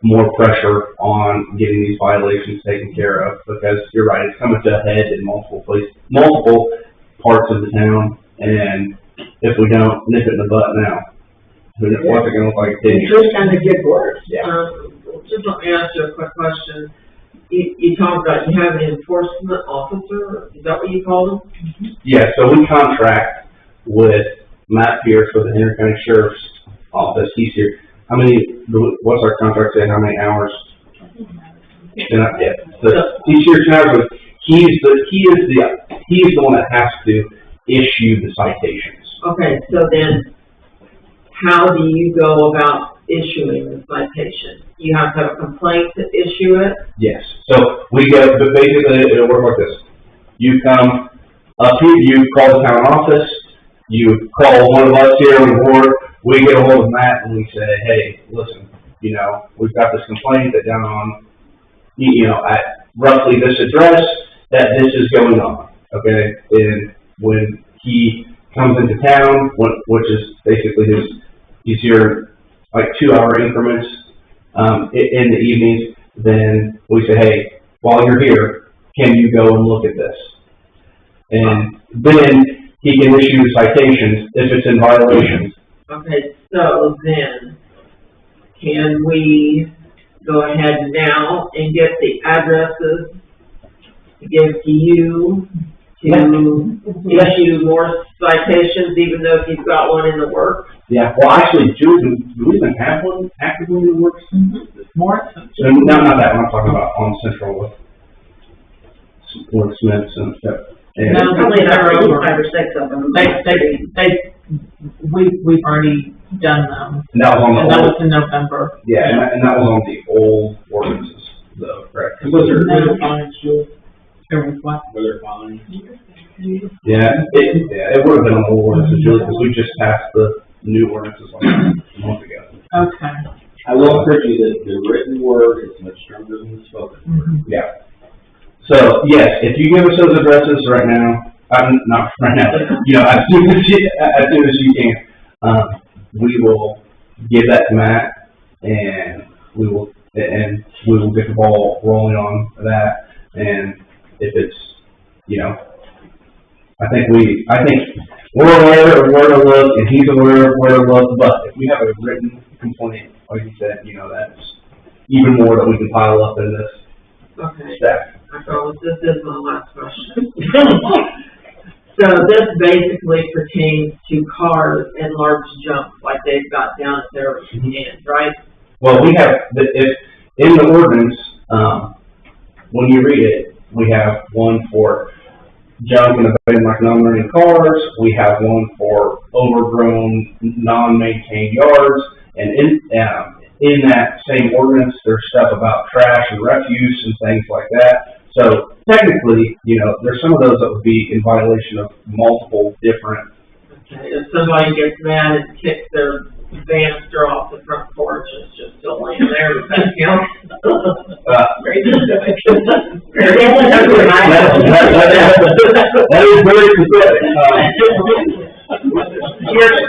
more pressure on getting these violations taken care of, because you're right, it's coming to a head in multiple parts of the town, and if we don't nip it in the butt now, what's it gonna look like? It's just gonna get worse. Yeah. Just let me ask you a quick question. You talked about you have an enforcement officer, is that what you call them? Yeah, so we contract with Matt Pierce with the Henry County Sheriff's Office. He's here. What's our contract say? How many hours? Yeah. So he's here 10 hours. He is the one that has to issue the citations. Okay, so then how do you go about issuing the citation? You have to have a complaint to issue it? Yes. So but basically it'll work like this. You come up here, you call the town office, you call one of us here on the board, we get a hold of Matt and we say, hey, listen, we've got this complaint that down on, at roughly this address, that this is going on, okay? And when he comes into town, which is basically he's here like 2-hour increments, in the evenings, then we say, hey, while you're here, can you go and look at this? And then he can issue the citations if it's in violations. Okay, so then, can we go ahead now and get the addresses to give to you to issue more citations, even though if you've got one in the works? Yeah, well, actually, Julie, do we even have one actively in the works? More? So, no, not that one. I'm talking about on Central with Smiths and stuff. And No, Probably there are 5 or 6 of them. We've already done them. And that was on the And that old, was in November. yeah, and that was on the old ordinances, though, correct? Was there, No, there was what? were there fines? Yeah, it would have been on the old ordinances, Julie, because we just passed the new ordinances like a month ago. Okay. I will encourage you that the written word is much stronger than the spoken word. Yeah. So, yes, if you give us those addresses right now, not right now, as soon as you can, we will give that to Matt, and we will get the ball rolling on that. And if it's, I think we're aware of where to look, and he's aware of where to look. But if we have a written complaint, like you said, that's even more that we can pile up in this Okay. stack. I promise this is my last question. So this basically pertains to cars and large jumps like they've got down at their end, right? Well, we have, if in the ordinance, when you read it, we have one for junk and abandoned like non-running cars. We have one for overgrown, non-maintained yards. And in that same ordinance, there's stuff about trash and refuse and things like that. So technically, there's some of those that would be in violation of multiple different. Okay, if somebody gets mad and kicks their banister off the front porch, it's just still laying there, does that count? That is very specific. Here's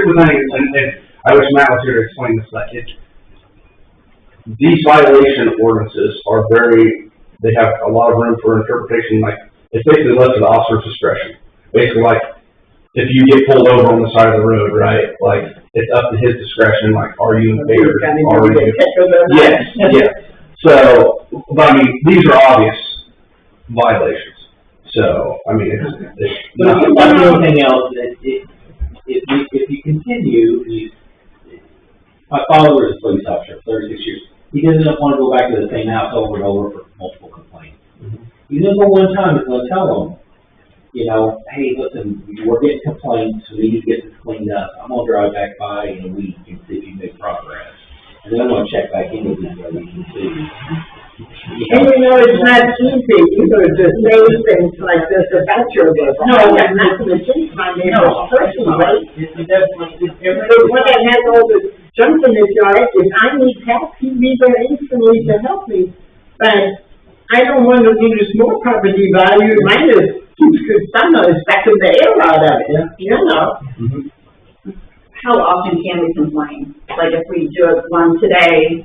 the thing, and I wish Matt was here to explain this, but these violation ordinances are they have a lot of room for interpretation. Like, it's basically left to the officer's discretion. Basically, like, if you get pulled over on the side of the road, right, like, it's up to his discretion, like, are you impaired? Yes, yes. So, but I mean, these are obvious violations. So, I mean, it's But if like anything else, if you continue, my father was a police officer for 36 years. He doesn't want to go back to the same house over and over for multiple complaints. He's going to go one time, he's going to tell them, you know, hey, listen, we're getting complaints, we need to get this cleaned up. I'm gonna drive back by in a week and see if you make progress. And then I'm gonna check back in with you so we can see. And you know, it's not easy either to say things like this about your business. No, I have nothing to do with my neighbor's personally. But when I have all this junk in his yard, if I need help, he'd be there instantly to help me. But I don't want to lose more property value. Mine is keeps some of it sucking the air out of it, you know. How often can we complain? Like if we do it one today,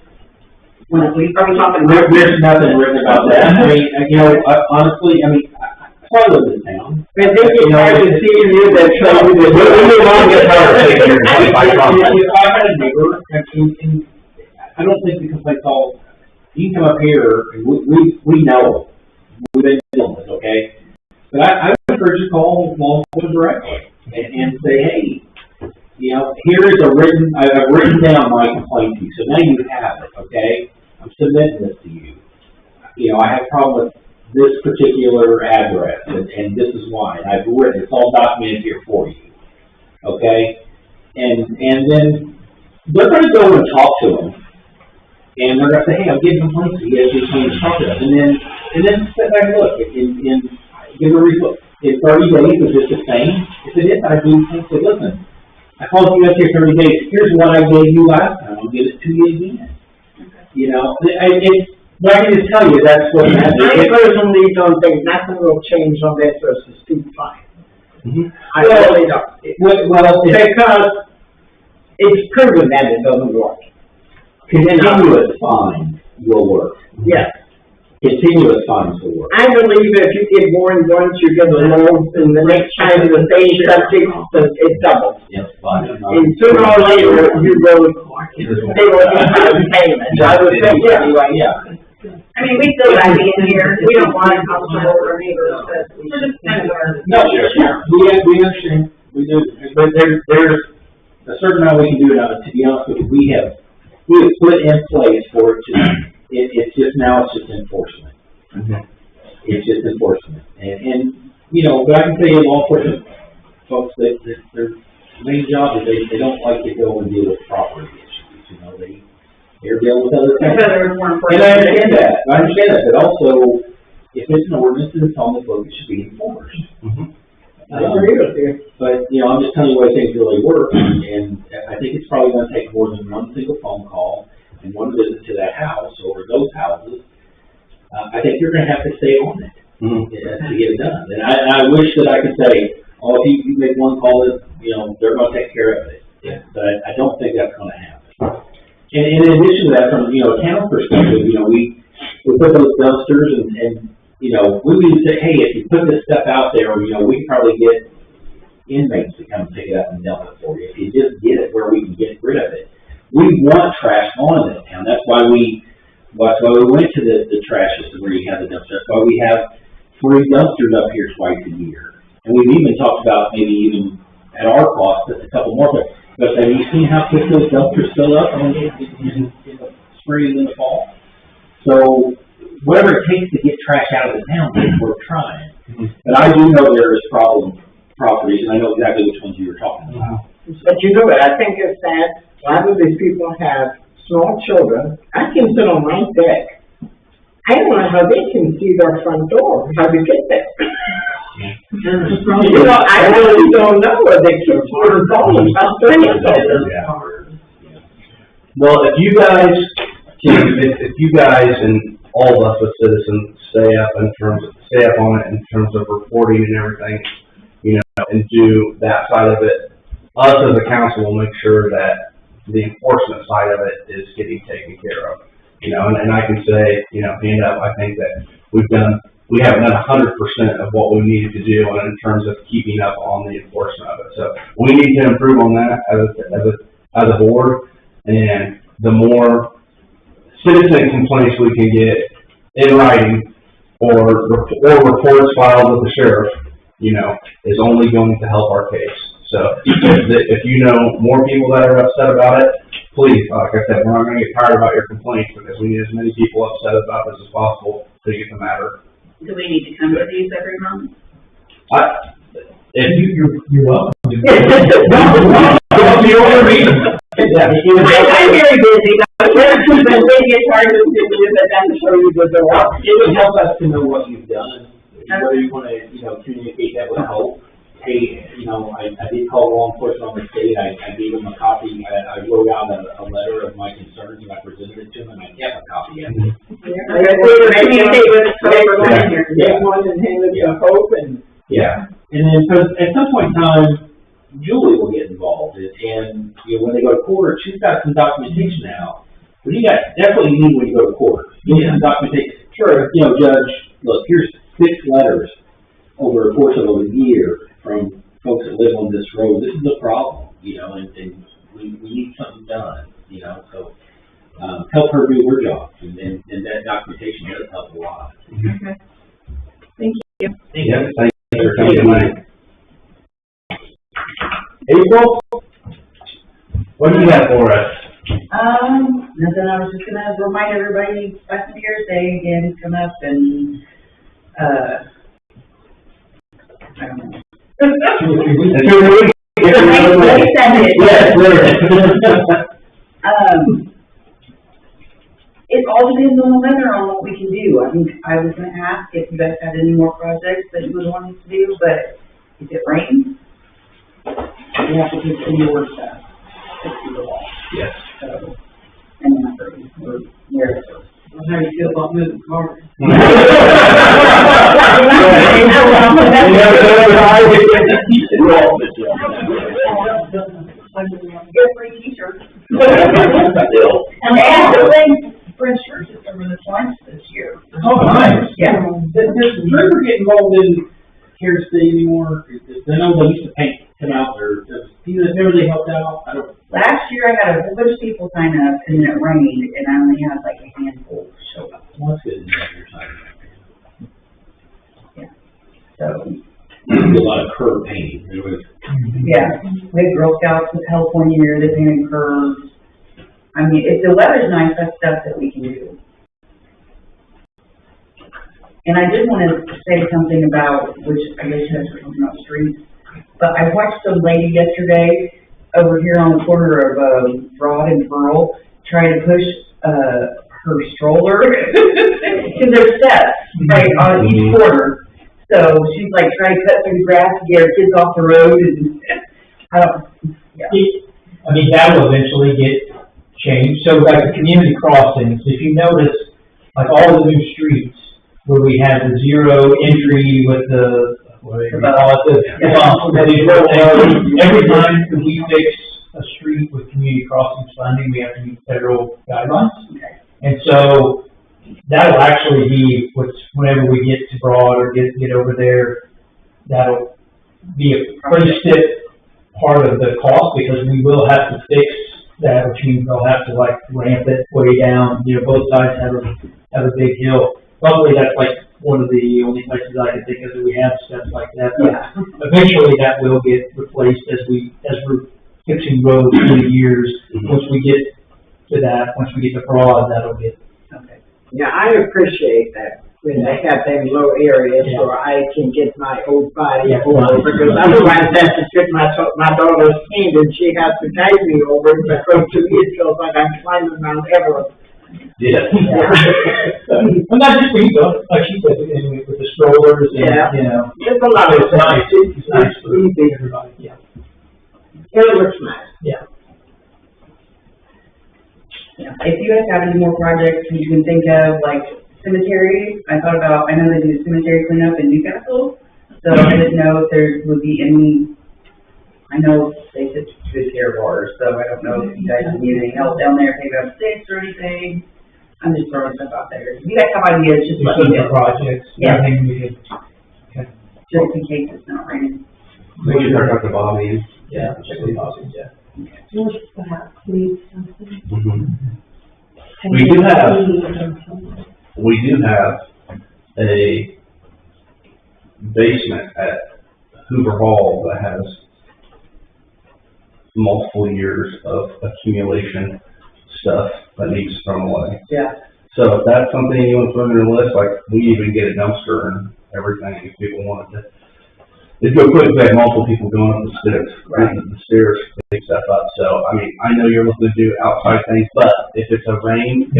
are we talking? There's nothing written about that. I mean, you know, honestly, I mean, I live in town. But they get tired of seeing you that show you that. If I had a neighbor, and I don't think the complaint's all, you can come up here, and we know, we've been dealing with it, okay? But I would encourage you to call law enforcement directly and say, hey, you know, here is I've written down my complaint to you, so now you have it, okay? I'm submitting this to you. You know, I have a problem with this particular address, and this is why. And I've written, it's all documented here for you, okay? And then they're going to go and talk to them, and they're going to say, hey, I'm getting complaints. You guys just need to talk to us. And then sit back and look, and give a relook. In 30 days, is it the same? If it is, I do think that, listen, I called you guys here 30 days. Here's what I gave you last time. I'll give it to you again. You know, but I can just tell you that's what happens. I personally don't think nothing will change on that versus 2.5. I really don't. Well, because it's proven that it doesn't work. Continuous fines will work. Yes. Continuous fines will work. I believe if you get warned once, you get a loan, and the next time the same subject, it doubles. Yes, fine. And sooner or later, you will, they will need payment. I would think, yeah. I mean, we still gotta be in here, we don't want to comfortable with our neighbors, but we're just kind of our. No, sure. We understand, we do, but there's a certain amount we can do now, to be honest with you, we have put in place for it to, it's just now, it's just enforcement. It's just enforcement. And, you know, but I can tell you, law enforcement folks, their main job is they don't like to go and deal with property issues, you know, they're dealing with other things. And I understand that, but also, if it's an ordinance and it's on the book, it should be enforced. I agree with you. But, you know, I'm just telling you the way things really work, and I think it's probably gonna take more than one single phone call and one visit to that house or those houses. I think you're gonna have to stay on it to get it done. And I wish that I could say, oh, if you make one call, you know, they're gonna take care of it. But I don't think that's gonna happen. And in addition to that, from, you know, a town perspective, you know, we put those dumpsters and you know, we would say, hey, if you put this stuff out there, you know, we can probably get inmates to come pick it up and dump it for you. If you just get it where we can get rid of it. We want trash on this town. That's why we went to the trash system where you have the dumpster. That's why we have free dumpsters up here twice a year. And we've even talked about maybe even at our cost, a couple more. But have you seen how quick those dumpsters fill up in the spring and in the fall? So whatever it takes to get trash out of the town, we're trying. But I do know there is problem properties, and I know exactly which ones you were talking about. But you know what I think is sad? A lot of these people have small children. I can sit on my deck. I don't know how they can see their front door, how to get there. You know, I really don't know where they keep their phone about Well, if you guys and all of us as citizens stay up on it in terms of reporting and everything, you know, and do that side of it, us as a council will make sure that the enforcement side of it is getting taken care of. You know, and I can say, you know, hand up, I think that we haven't done 100% of what we needed to do in terms of keeping up on the enforcement of it. So we need to improve on that as a board, and the more citizen complaints we can get in writing or reports filed with the sheriff, you know, is only going to help our case. So if you know more people that are upset about it, please, like I said, we're not going to get tired about your complaints because we need as many people upset about this as possible to get the matter. Do we need to come to these every month? You're welcome. I'm very busy, but when we get started, but that's to show you the door. It would help us to know what you've done, whether you wanna, communicate that with Hope. Hey, I did call law enforcement on the state, I gave them a copy, I wrote out a letter of my concerns, and I presented it to them, and I kept a copy of it. Communicate with the Yeah. one and hand it to Hope and. Yeah, and then, because at some point in time, Julie will get involved, and, when they go to court, she's got some documentation now. But you that's what you need when you go to court. You need some documentation. Sure, Judge, look, here's 6 letters over the course of a year from folks that live on this road. This is a problem, and we need something done, so, help her do her job, and that documentation does help a lot. Okay. Thank you. Yeah, thank you for coming tonight. April, What do you have for us? Nothing, I was just gonna remind everybody, Spice New Year's Day again is coming up and, I don't know. It all depends on the weather, on what we can do. I think I was gonna ask if you guys had any more projects that you would want us to do, but if it rains, we have to do indoor stuff. To do the wall. Yes. So, and then we're nervous. Well, how do you feel about moving cars? Get free t-shirts. And the thing, French church is over the lunch this year. Oh, nice. Yeah. Does River get involved in Care State anymore? I know they used to paint canals, or never they helped out? I don't. Last year I had a whole bunch of people sign up and it rained and I only had like a handful show up. Well, that's good. So, A lot of curb painting. There was. yeah, we had Girl Scouts with California here, they painted curves. I mean, if the weather's nice, that's stuff that we can do. And I did want to say something about, which I guess you guys were talking about streets, but I watched some lady yesterday over here on the corner of Broad and Pearl trying to push her stroller to their steps, right, on each corner. So she's like trying to cut through the grass to get her kids off the road, and I don't, yeah. I mean, that will eventually get changed. So like the community crossings, if you notice, like all the new streets where we have the zero entry with the, whatever you call it, every time that we fix a street with community crossings funding, we have to meet federal guidelines. And so that'll actually be whenever we get to Broad or get over there, that'll be a pretty stiff part of the cost, because we will have to fix that, which means they'll have to like ramp it way down. Both sides have a big hill. Luckily, that's like one of the only places I can think of that we have steps like that. But eventually, that will get replaced as we're fixing roads through the years. Once we get to that, once we get to Broad, that'll get. Okay. Yeah, I appreciate that, when they have them low areas where I can get my old body over, because otherwise I have to fit my daughter's hand and she has to guide me over, because to me it feels like I'm climbing Mount Everest. Yeah. Well, not just me, though, like she said, with the strollers and, It's a lot of it's nice, it's nice for easy. everybody, yeah. It looks nice. Yeah. Yeah. If you guys have any more projects you can think of, like cemeteries, I know they do cemetery cleanup in Newcastle, so I didn't know if there would be any, I know they said good care bars, so I don't know if you guys need any help down there, if they have sticks or anything. I'm just throwing stuff out there. If you guys have ideas, just let me know. Projects. Yeah. Everything we did. Okay. Just in case it's not raining. Make sure I got the Bobby. Yeah, check the boxes, yeah. What's that, please, something? We do have a basement at Hoover Hall that has multiple years of accumulation stuff that needs thrown away. Yeah. So if that's something you want to put on your list, like we even get a dumpster and everything if people wanted to it's real quick, we had multiple people going up the stairs, the stairs, big stuff up, so, I mean, I know you're looking to do outside things, but if it's a rain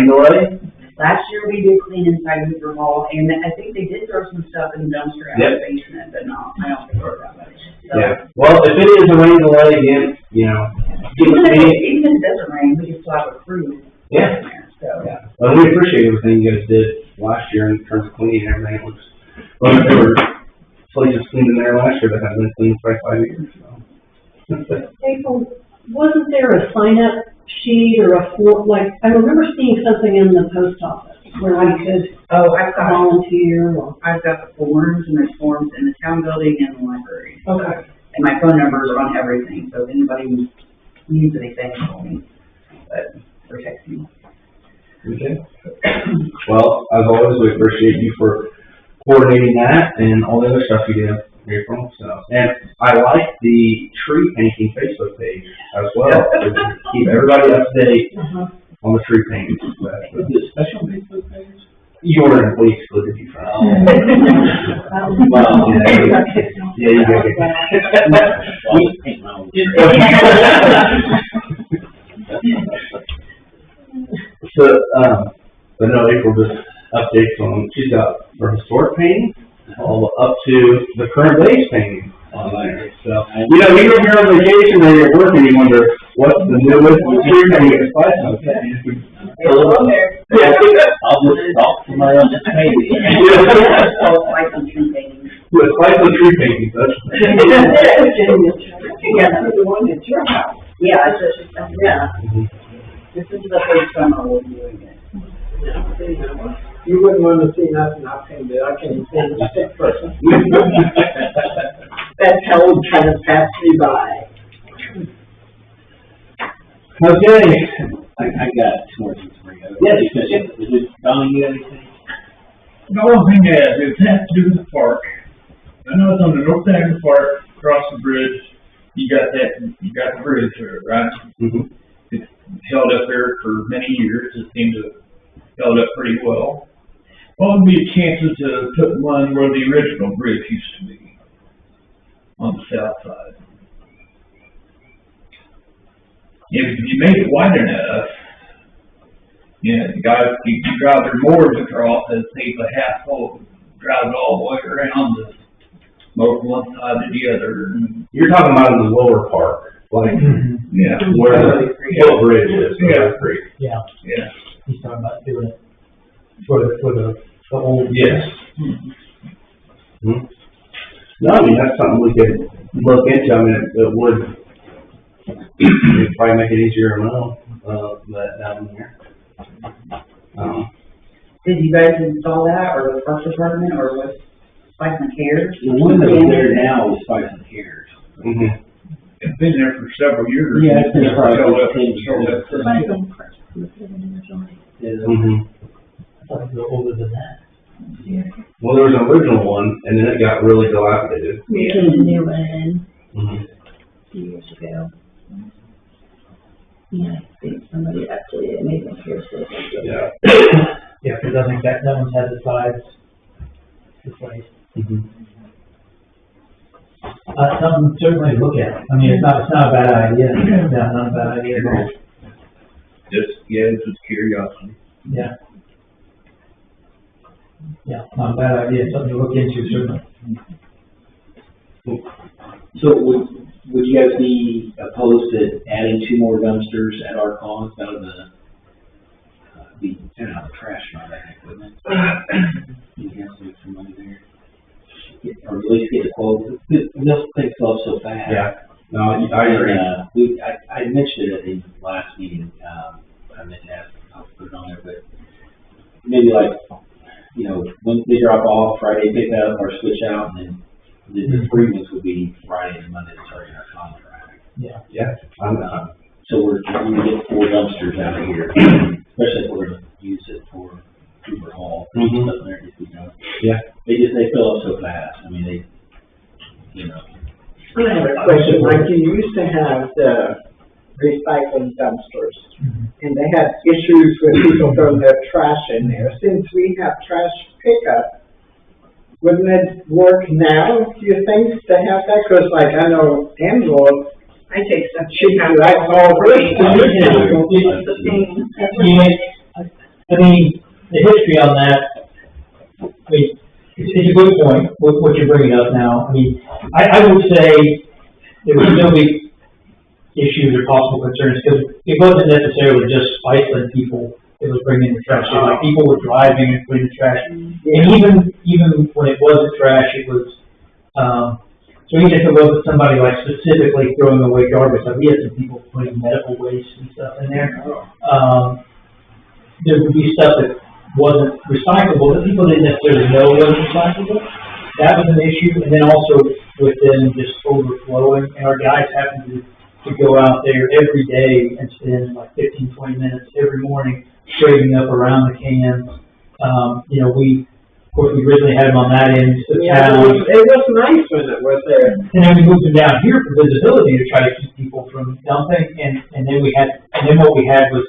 delay, Last year we did clean inside Hoover Hall, and I think they did throw some stuff in the dumpster out of the basement, but no, I don't think it was that much. So, yeah, well, if it is a rain delay again, you know, even if it doesn't rain, we can still have a crew. Yeah. in there, so. yeah, well, we appreciate everything you guys did last year in terms of cleaning and everything, it looks, well, there were places cleaned in there last year that haven't been cleaned for like 5 years, so. April, wasn't there a sign-up sheet or a form, like, I remember seeing something in the post office where I could Oh, I've got volunteer or... the forms, and there's forms in the town building and the library. Okay. And my phone numbers are on everything, so if anybody needs anything, call me, or text me. Okay. Well, as always, we appreciate you for coordinating that and all the other stuff you did, April, so. And I like the tree painting Facebook page as well, to keep everybody up to date on the tree painting. Is it special Facebook page? You were, we excluded you from. Well, Yeah, you got it. So, but no, April just updates on, she's got her historic painting, all up to the current day's painting on there. So, you know, you don't hear on vacation or you're working, you wonder, what's the newest tree painting is like? I'll just talk to my own painting. Oh, like some tree painting. With spice of tree painting, that's. Yeah, that's the one at your house. Yeah, it's just, yeah. This is the first summer we're doing it. You wouldn't want to see nothing I painted, I can't even stand a sick person. That hell kind of passed me by. Okay. I got two more things for you. Yes, is it, Don, you got anything? The only thing is has to do with the park. I know it's on the north side of the park, across the bridge. You got the bridge there, right? Mm-hmm. It's held up there for many years. It seems to have held up pretty well. What would be the chances to put one where the original bridge used to be, on the south side? If you made it wide enough, you know, the guys, you drive their mowers across, and take a half full, drive it all the way around the, mow from one side to the other. You're talking about in the lower part, like, Yeah. where the hill bridge is, Yeah. Creek. Yeah, Yeah. he's talking about doing it for the old. Yes. Mm-hmm. No, I mean, that's something we could look into, I mean, it would, it'd probably make it easier to mow, that down there. Did you guys install that, or the park department, or was Spice and Cares? The one that's there now is Spice and Cares. Mm-hmm. It's been there for several years. Yeah, it's been probably Held up, 10 held years. up for- Mm-hmm. I thought it was older than that. Well, there was an original one, and then it got really dilapidated. We put a new one in Mm-hmm. a few years ago. Yeah, I think somebody actually made them here, so. Yeah. Yeah, because I think that one's had the sides replaced. Mm-hmm. Something certainly to look at. I mean, it's not a bad idea. Yeah, not a bad idea at all. It's just curiosity. Yeah. Yeah, not a bad idea. Something to look into, certainly. So would you guys be opposed to adding 2 more dumpsters at our cost out of the, be, I don't know, the trash and all that, wouldn't it? You have to make some money there. Or at least get a quote. This thing goes so fast. Yeah, no, I agree. And, I mentioned it in the last meeting, I meant to ask, I'll put it on there, but maybe like, you know, when they drop off, Friday pick up or switch out, and then the 3 weeks would be Friday and Monday starting our contract. Yeah. Yeah, So we're gonna get 4 dumpsters out of here, especially if we're gonna use it for Cooper Hall. Mhm. Stuff there, you know. yeah. They fill up so fast, I mean, they, you know. I have a question, like you used to have the recycling dumpsters, and they had issues with people throwing their trash in there. Since we have trash pickup, wouldn't it work now, do you think, to have that? Cause like, I know Angela, I take stuff. she likes all her stuff. I mean, the history on that, I mean, it's a good point, what you're bringing up now. I mean, I would say there would still be issues or possible concerns, because it wasn't necessarily just isolating people that was bringing the trash in. Like, people were driving and putting the trash in. And even when it wasn't trash, it was, so even if it wasn't somebody like specifically throwing away garbage, like we had some people putting medical waste and stuff in there. There would be stuff that wasn't recyclable, that people didn't necessarily know was recyclable. That was an issue, and then also with them just overflowing, and our guys happened to go out there every day and spend like 15, 20 minutes every morning straightening up around the cans. You know, of course, we originally had them on that end. Yeah, it was nice when it was there. And then we moved them down here for visibility to try to keep people from dumping, and then what we had was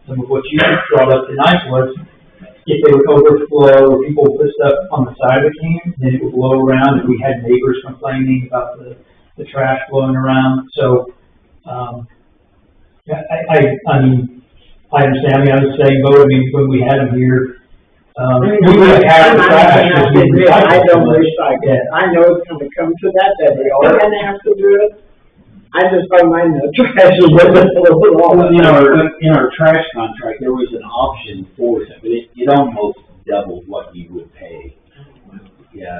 some of what you brought up tonight was, if they would overflow, or people would put stuff on the side of the can, then it would blow around, and we had neighbors complaining about the trash blowing around. So, I mean, I understand. I mean, I'm the same boat. I mean, when we had them here, we would have had the trash. I don't recycle. I know it's gonna come to that we all gonna have to do it. I just don't mind the trash. In our trash contract, there was an option for it, but it almost doubled what you would pay. Yeah,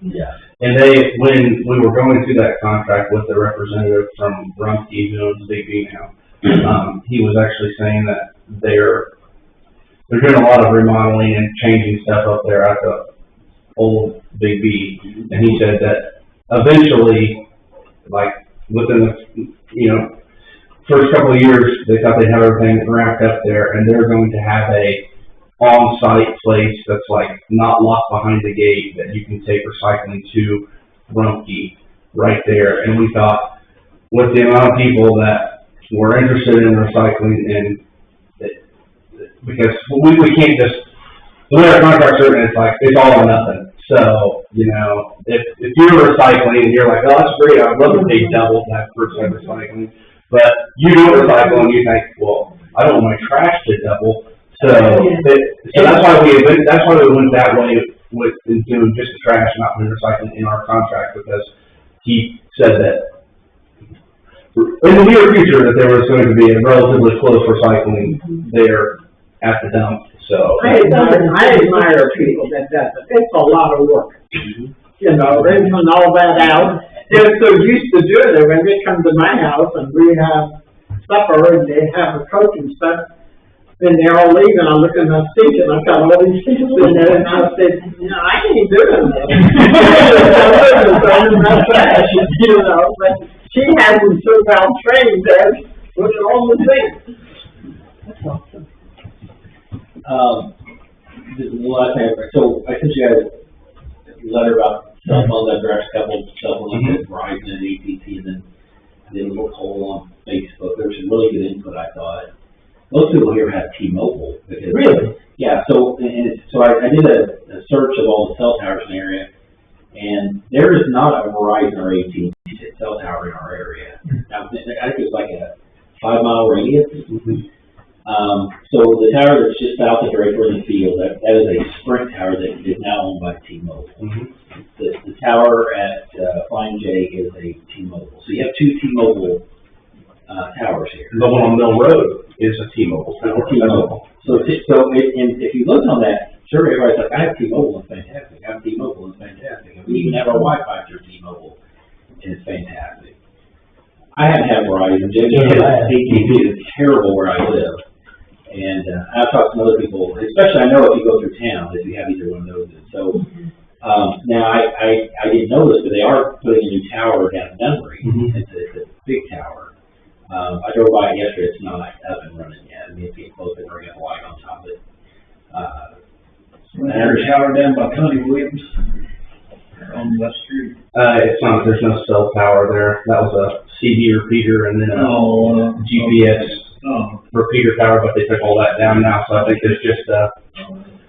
yeah. And when we were going through that contract with the representative from Rumpke, who owns Big B now, he was actually saying that they're doing a lot of remodeling and changing stuff up there at the old Big B, and he said that eventually, like within the first couple of years, they thought they'd have everything wrapped up there, and they're going to have a on-site place that's like not locked behind the gate, that you can take recycling to Rumpke right there. And we thought, with the amount of people that were interested in recycling, and because we can't just, the way our contracts are, it's like, it's all or nothing. So, if you're recycling and you're like, oh, that's great, I'd love to pay double that for recycling, but you don't recycle and you think, well, I don't want my trash to double. So that's why we went that way with doing just the trash, not putting recycling in our contract, because he said that in the near future that there was going to be a relatively close recycling there at the dump. So I admire people that does it. It's a lot of work. Rinsing all that out. They're so used to doing it when they come to my house and we have supper and they have a cook and stuff. Then they're all leaving. I look in the sink and I've got all these things in there, and I said, I ain't doing that. But she hasn't so well trained there. What's wrong with me? That's awesome. The last thing, so I sent you guys a letter about cell phones. I addressed a couple of cell phones, like Verizon and AT&T, and then I did a little poll on Facebook. There was some really good input, I thought. Most people here have T-Mobile. Really? Yeah, so I did a search of all the cell towers in the area, and there is not a Verizon or AT&T cell tower in our area. Now, I think it was like a 5-mile radius. So the tower that's just south of right in the field, that is a Sprint tower that is now owned by T-Mobile. The tower at Flying J is a T-Mobile. So you have two T-Mobile towers here. The one on Mill Road is a T-Mobile tower. So if you look on that, sure, everybody's like, I have T-Mobile, it's fantastic. I have T-Mobile, it's fantastic. And we even have our Wi-Fi through T-Mobile, and it's fantastic. I haven't had Verizon. AT&T is terrible where I live. And I've talked to some other people, especially I know if you go through town, if you have either one of those. So now I didn't know this, but they are putting a new tower down in Dunbury. It's a big tower. I drove by it yesterday. It's not up and running yet. I mean, it's getting close to bringing a light on top of it. There's a tower down by Connie Williams on West Street. It's not. There's no cell tower there. That was a CD repeater and then a GPS repeater tower, but they took all that down now. So I think there's just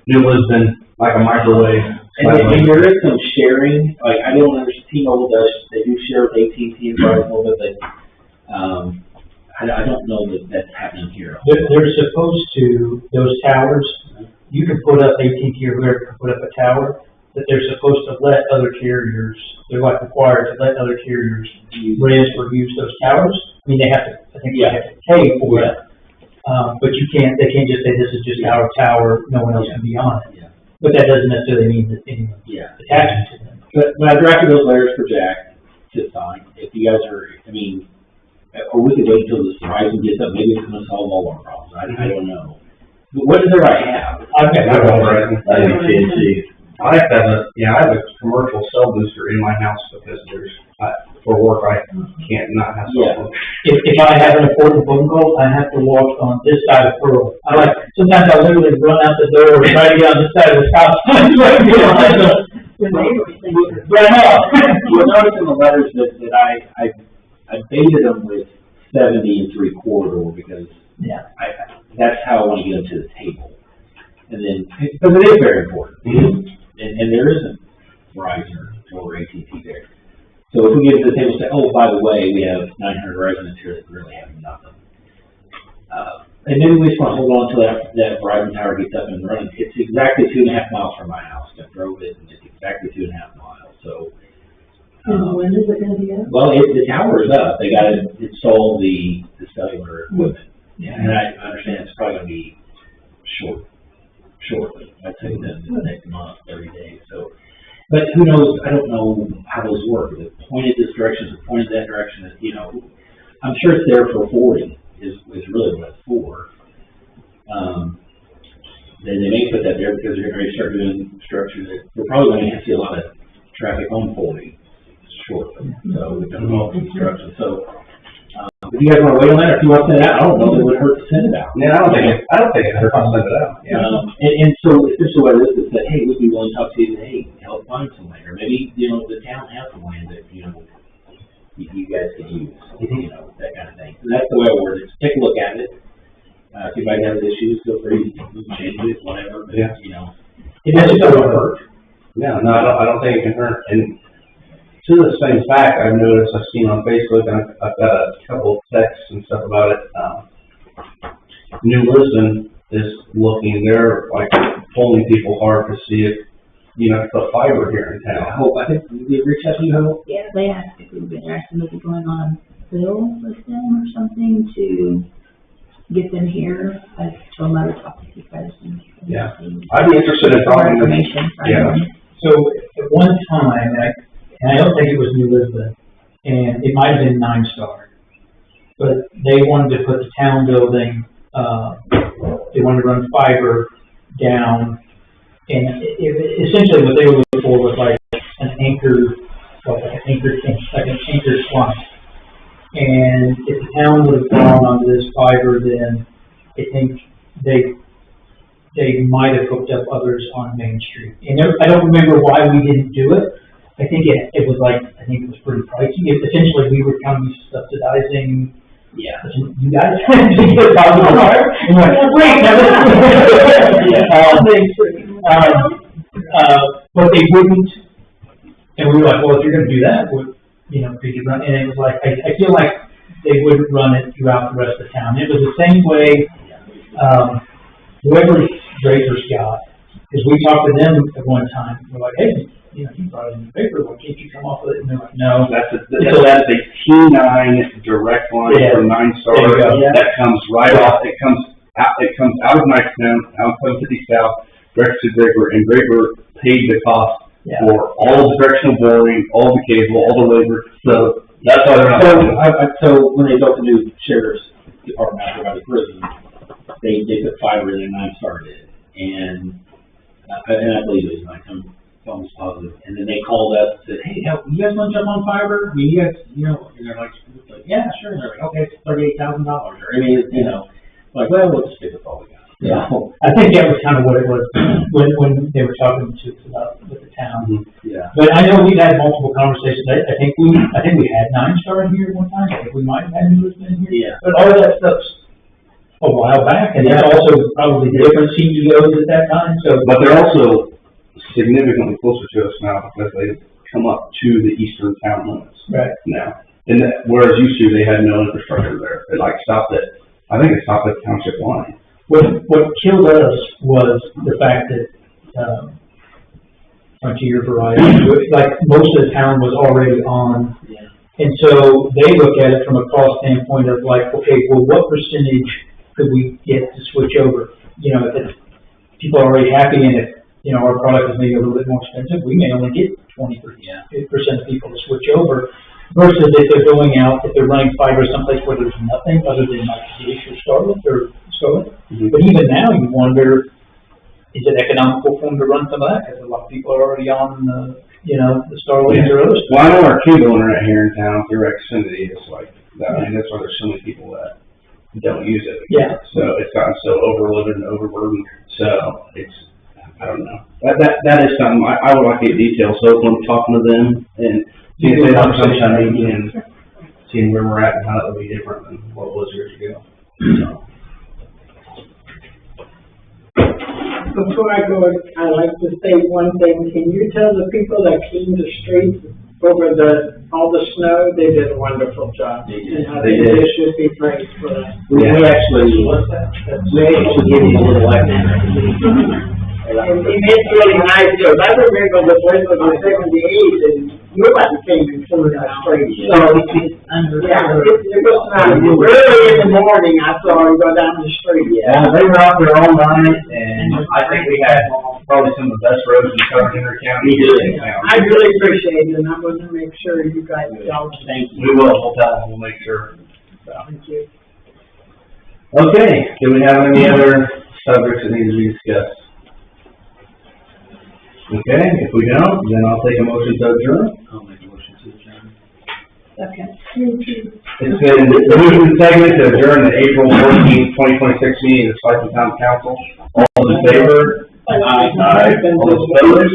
New Lisbon like a microwave. And there is some sharing, like, I don't understand, T-Mobile does, they do share with AT&T and Verizon a little bit, but, I don't know that that's happening here. They're supposed to, those towers, you can put up, AT&T or whoever can put up a tower, that they're supposed to let other carriers, they're like required to let other carriers rent or use those towers. I mean, they have to, I think they have to pay for it. But they can't just say this is just our tower, no one else can be on it. But that doesn't necessarily mean that anyone's attaching to them. But I drafted those letters for Jack to sign, if you guys are, I mean, or we could wait until this Verizon gets up, maybe it's gonna solve all our problems, I don't know. But what does everybody have? I've got Verizon. I have I have a commercial cell booster in my house because for work, I can't not have cell phone. If I have an important phone call, I have to walk on this side of Pearl. Sometimes I literally run out the door and try to get on this side of the stop sign. You'll notice in the letters that I baited them with 70 and 3/4 because that's how I want to get them to the table. And then, because it is very important. And there isn't Verizon or AT&T there. So if we get to the table and say, oh, by the way, we have 900 residents here that really have nothing. And maybe we just want to hold on until that Verizon tower gets up and running. It's exactly 2.5 miles from my house. I drove it, and it's exactly 2.5 miles. So. When is it going to be up? Well, the tower is up. They got to install the cellular equipment. And I understand it's probably going to be shortly. I'd say within the next month, 30 days. So. But who knows? I don't know how those work. Is it pointed this direction? Is it pointed that direction? I'm sure it's there for forwarding. Is really what it's for. Then they may put that there because they're going to start doing construction. We're probably going to see a lot of traffic on forwarding shortly. So we've done all construction. So if you guys want to wait on that, or if you want to send it out, I don't know if it would hurt to send it out. Yeah, I don't think it hurts to send it out. And so essentially what it is that, hey, we'd be willing to talk to you and hey, help find some land, or maybe the town has some land that you guys can use, that kind of thing. And that's the way I word it. Take a look at it. If anybody has issues, feel free to change it, whatever. But it doesn't hurt. No, I don't think it can hurt. And to the same fact, I've noticed, I've seen on Facebook, and I've got a couple of texts and stuff about it. New Lisbon is looking, they're like pulling people hard to see if, put fiber here in town. I think we reached out to you, Hope? Yeah, they asked if we would be interested in maybe going on a bill with them or something to get them here. I told them I would talk to you guys. Yeah, I'd be interested in talking to them. So at one time, and I don't think it was New Lisbon, and it might have been 9 Star, but they wanted to put the town building, they wanted to run fiber down, and essentially what they were looking for was like an anchor slot. And if the town would have gone onto this fiber, then I think they might have hooked up others on Main Street. And I don't remember why we didn't do it. I think it was pretty pricey. Essentially, we were kind of subsidizing. You guys to get positive wire. And we're like, great. But they wouldn't. And we were like, well, if you're going to do that, could you run? And it was like, I feel like they wouldn't run it throughout the rest of the town. It was the same way. Whoever Draper's got, because we talked to them at one time. We're like, hey, you brought it in the paper. Why can't you come off with it? And they're like, no. That's a T9 direct line from 9 Star. That comes right off. It comes out of Knightstown, out of City South, direct to Draper, and Draper paid the cost for all the directional boring, all the cable, all the labor. So that's why they're not. So when they built the new sheriff's department out by the prison, they put fiber in and 9 Star did, and I believe it was almost positive. And then they called us and said, hey, you guys want to jump on fiber? I mean, you guys, and they're like, yeah, sure. And they're like, okay, it's $38,000. Or I mean, like, well, we'll just stick with all we got. I think that was kind of what it was when they were talking to us about with the town. But I know we've had multiple conversations. I think we had 9 Star in here at one time. I think we might have had New Lisbon in here. But all of that stuff's a while back, and that's also probably different CEOs at that time. So, but they're also significantly closer to us now because they come up to the eastern town limits Right. now. And that, whereas used to, they had no infrastructure there. It like stopped at, I think it stopped at the township line. What killed us was the fact that, Frontier Variety, like, most of the town was already on. Yeah. And so they look at it from a cost standpoint of like, okay, well, what percentage could we get to switch over? You know, if people are already happy and if, you know, our product is maybe a little bit more expensive, we may only get 20% of people to switch over. Versus if they're going out, if they're running fiber someplace where there's nothing other than like Dish or Starlink Mm-hmm. But even now you wonder, is it economical for them to run some of that? Because a lot of people are already on the, you know, the Starlink or other stuff. Well, I know our cable internet here in town through Xfinity is like, I mean, that's why there's so many people that don't use it. Yeah. So it's gotten so overloaded and overburdened. So it's, I don't know. That is something I would like to get details. So when I'm talking to them and seeing if they have some change and seeing where we're at and how that would be different than what it was years ago. So. Before I go, I'd like to say one thing. Can you tell the people that cleaned the streets over all the snow, they did a wonderful job. They did. And I think they should be praised for that. We actually give you a little extra. And it's really nice, because I remember the place was in '78, and nobody came and cleaned that street. So, yeah, it was nice. Early in the morning, I saw them go down the street. Yeah, they were out there all night, and I think we had probably some of the best roads in Southern Henry County. I really appreciate it, and I'm gonna make sure you guys don't. Thank you. We will, we'll tell them, we'll make sure. So. Thank you. Okay, do we have any other subjects that need to be discussed? Okay, if we don't, then I'll take a motion to adjourn. I'll make a motion to adjourn. Okay. It's been moved and seconded to adjourn the April 14th, 2026 meeting of the Spicy Town Council. All those in favor? Aye. All those opposed?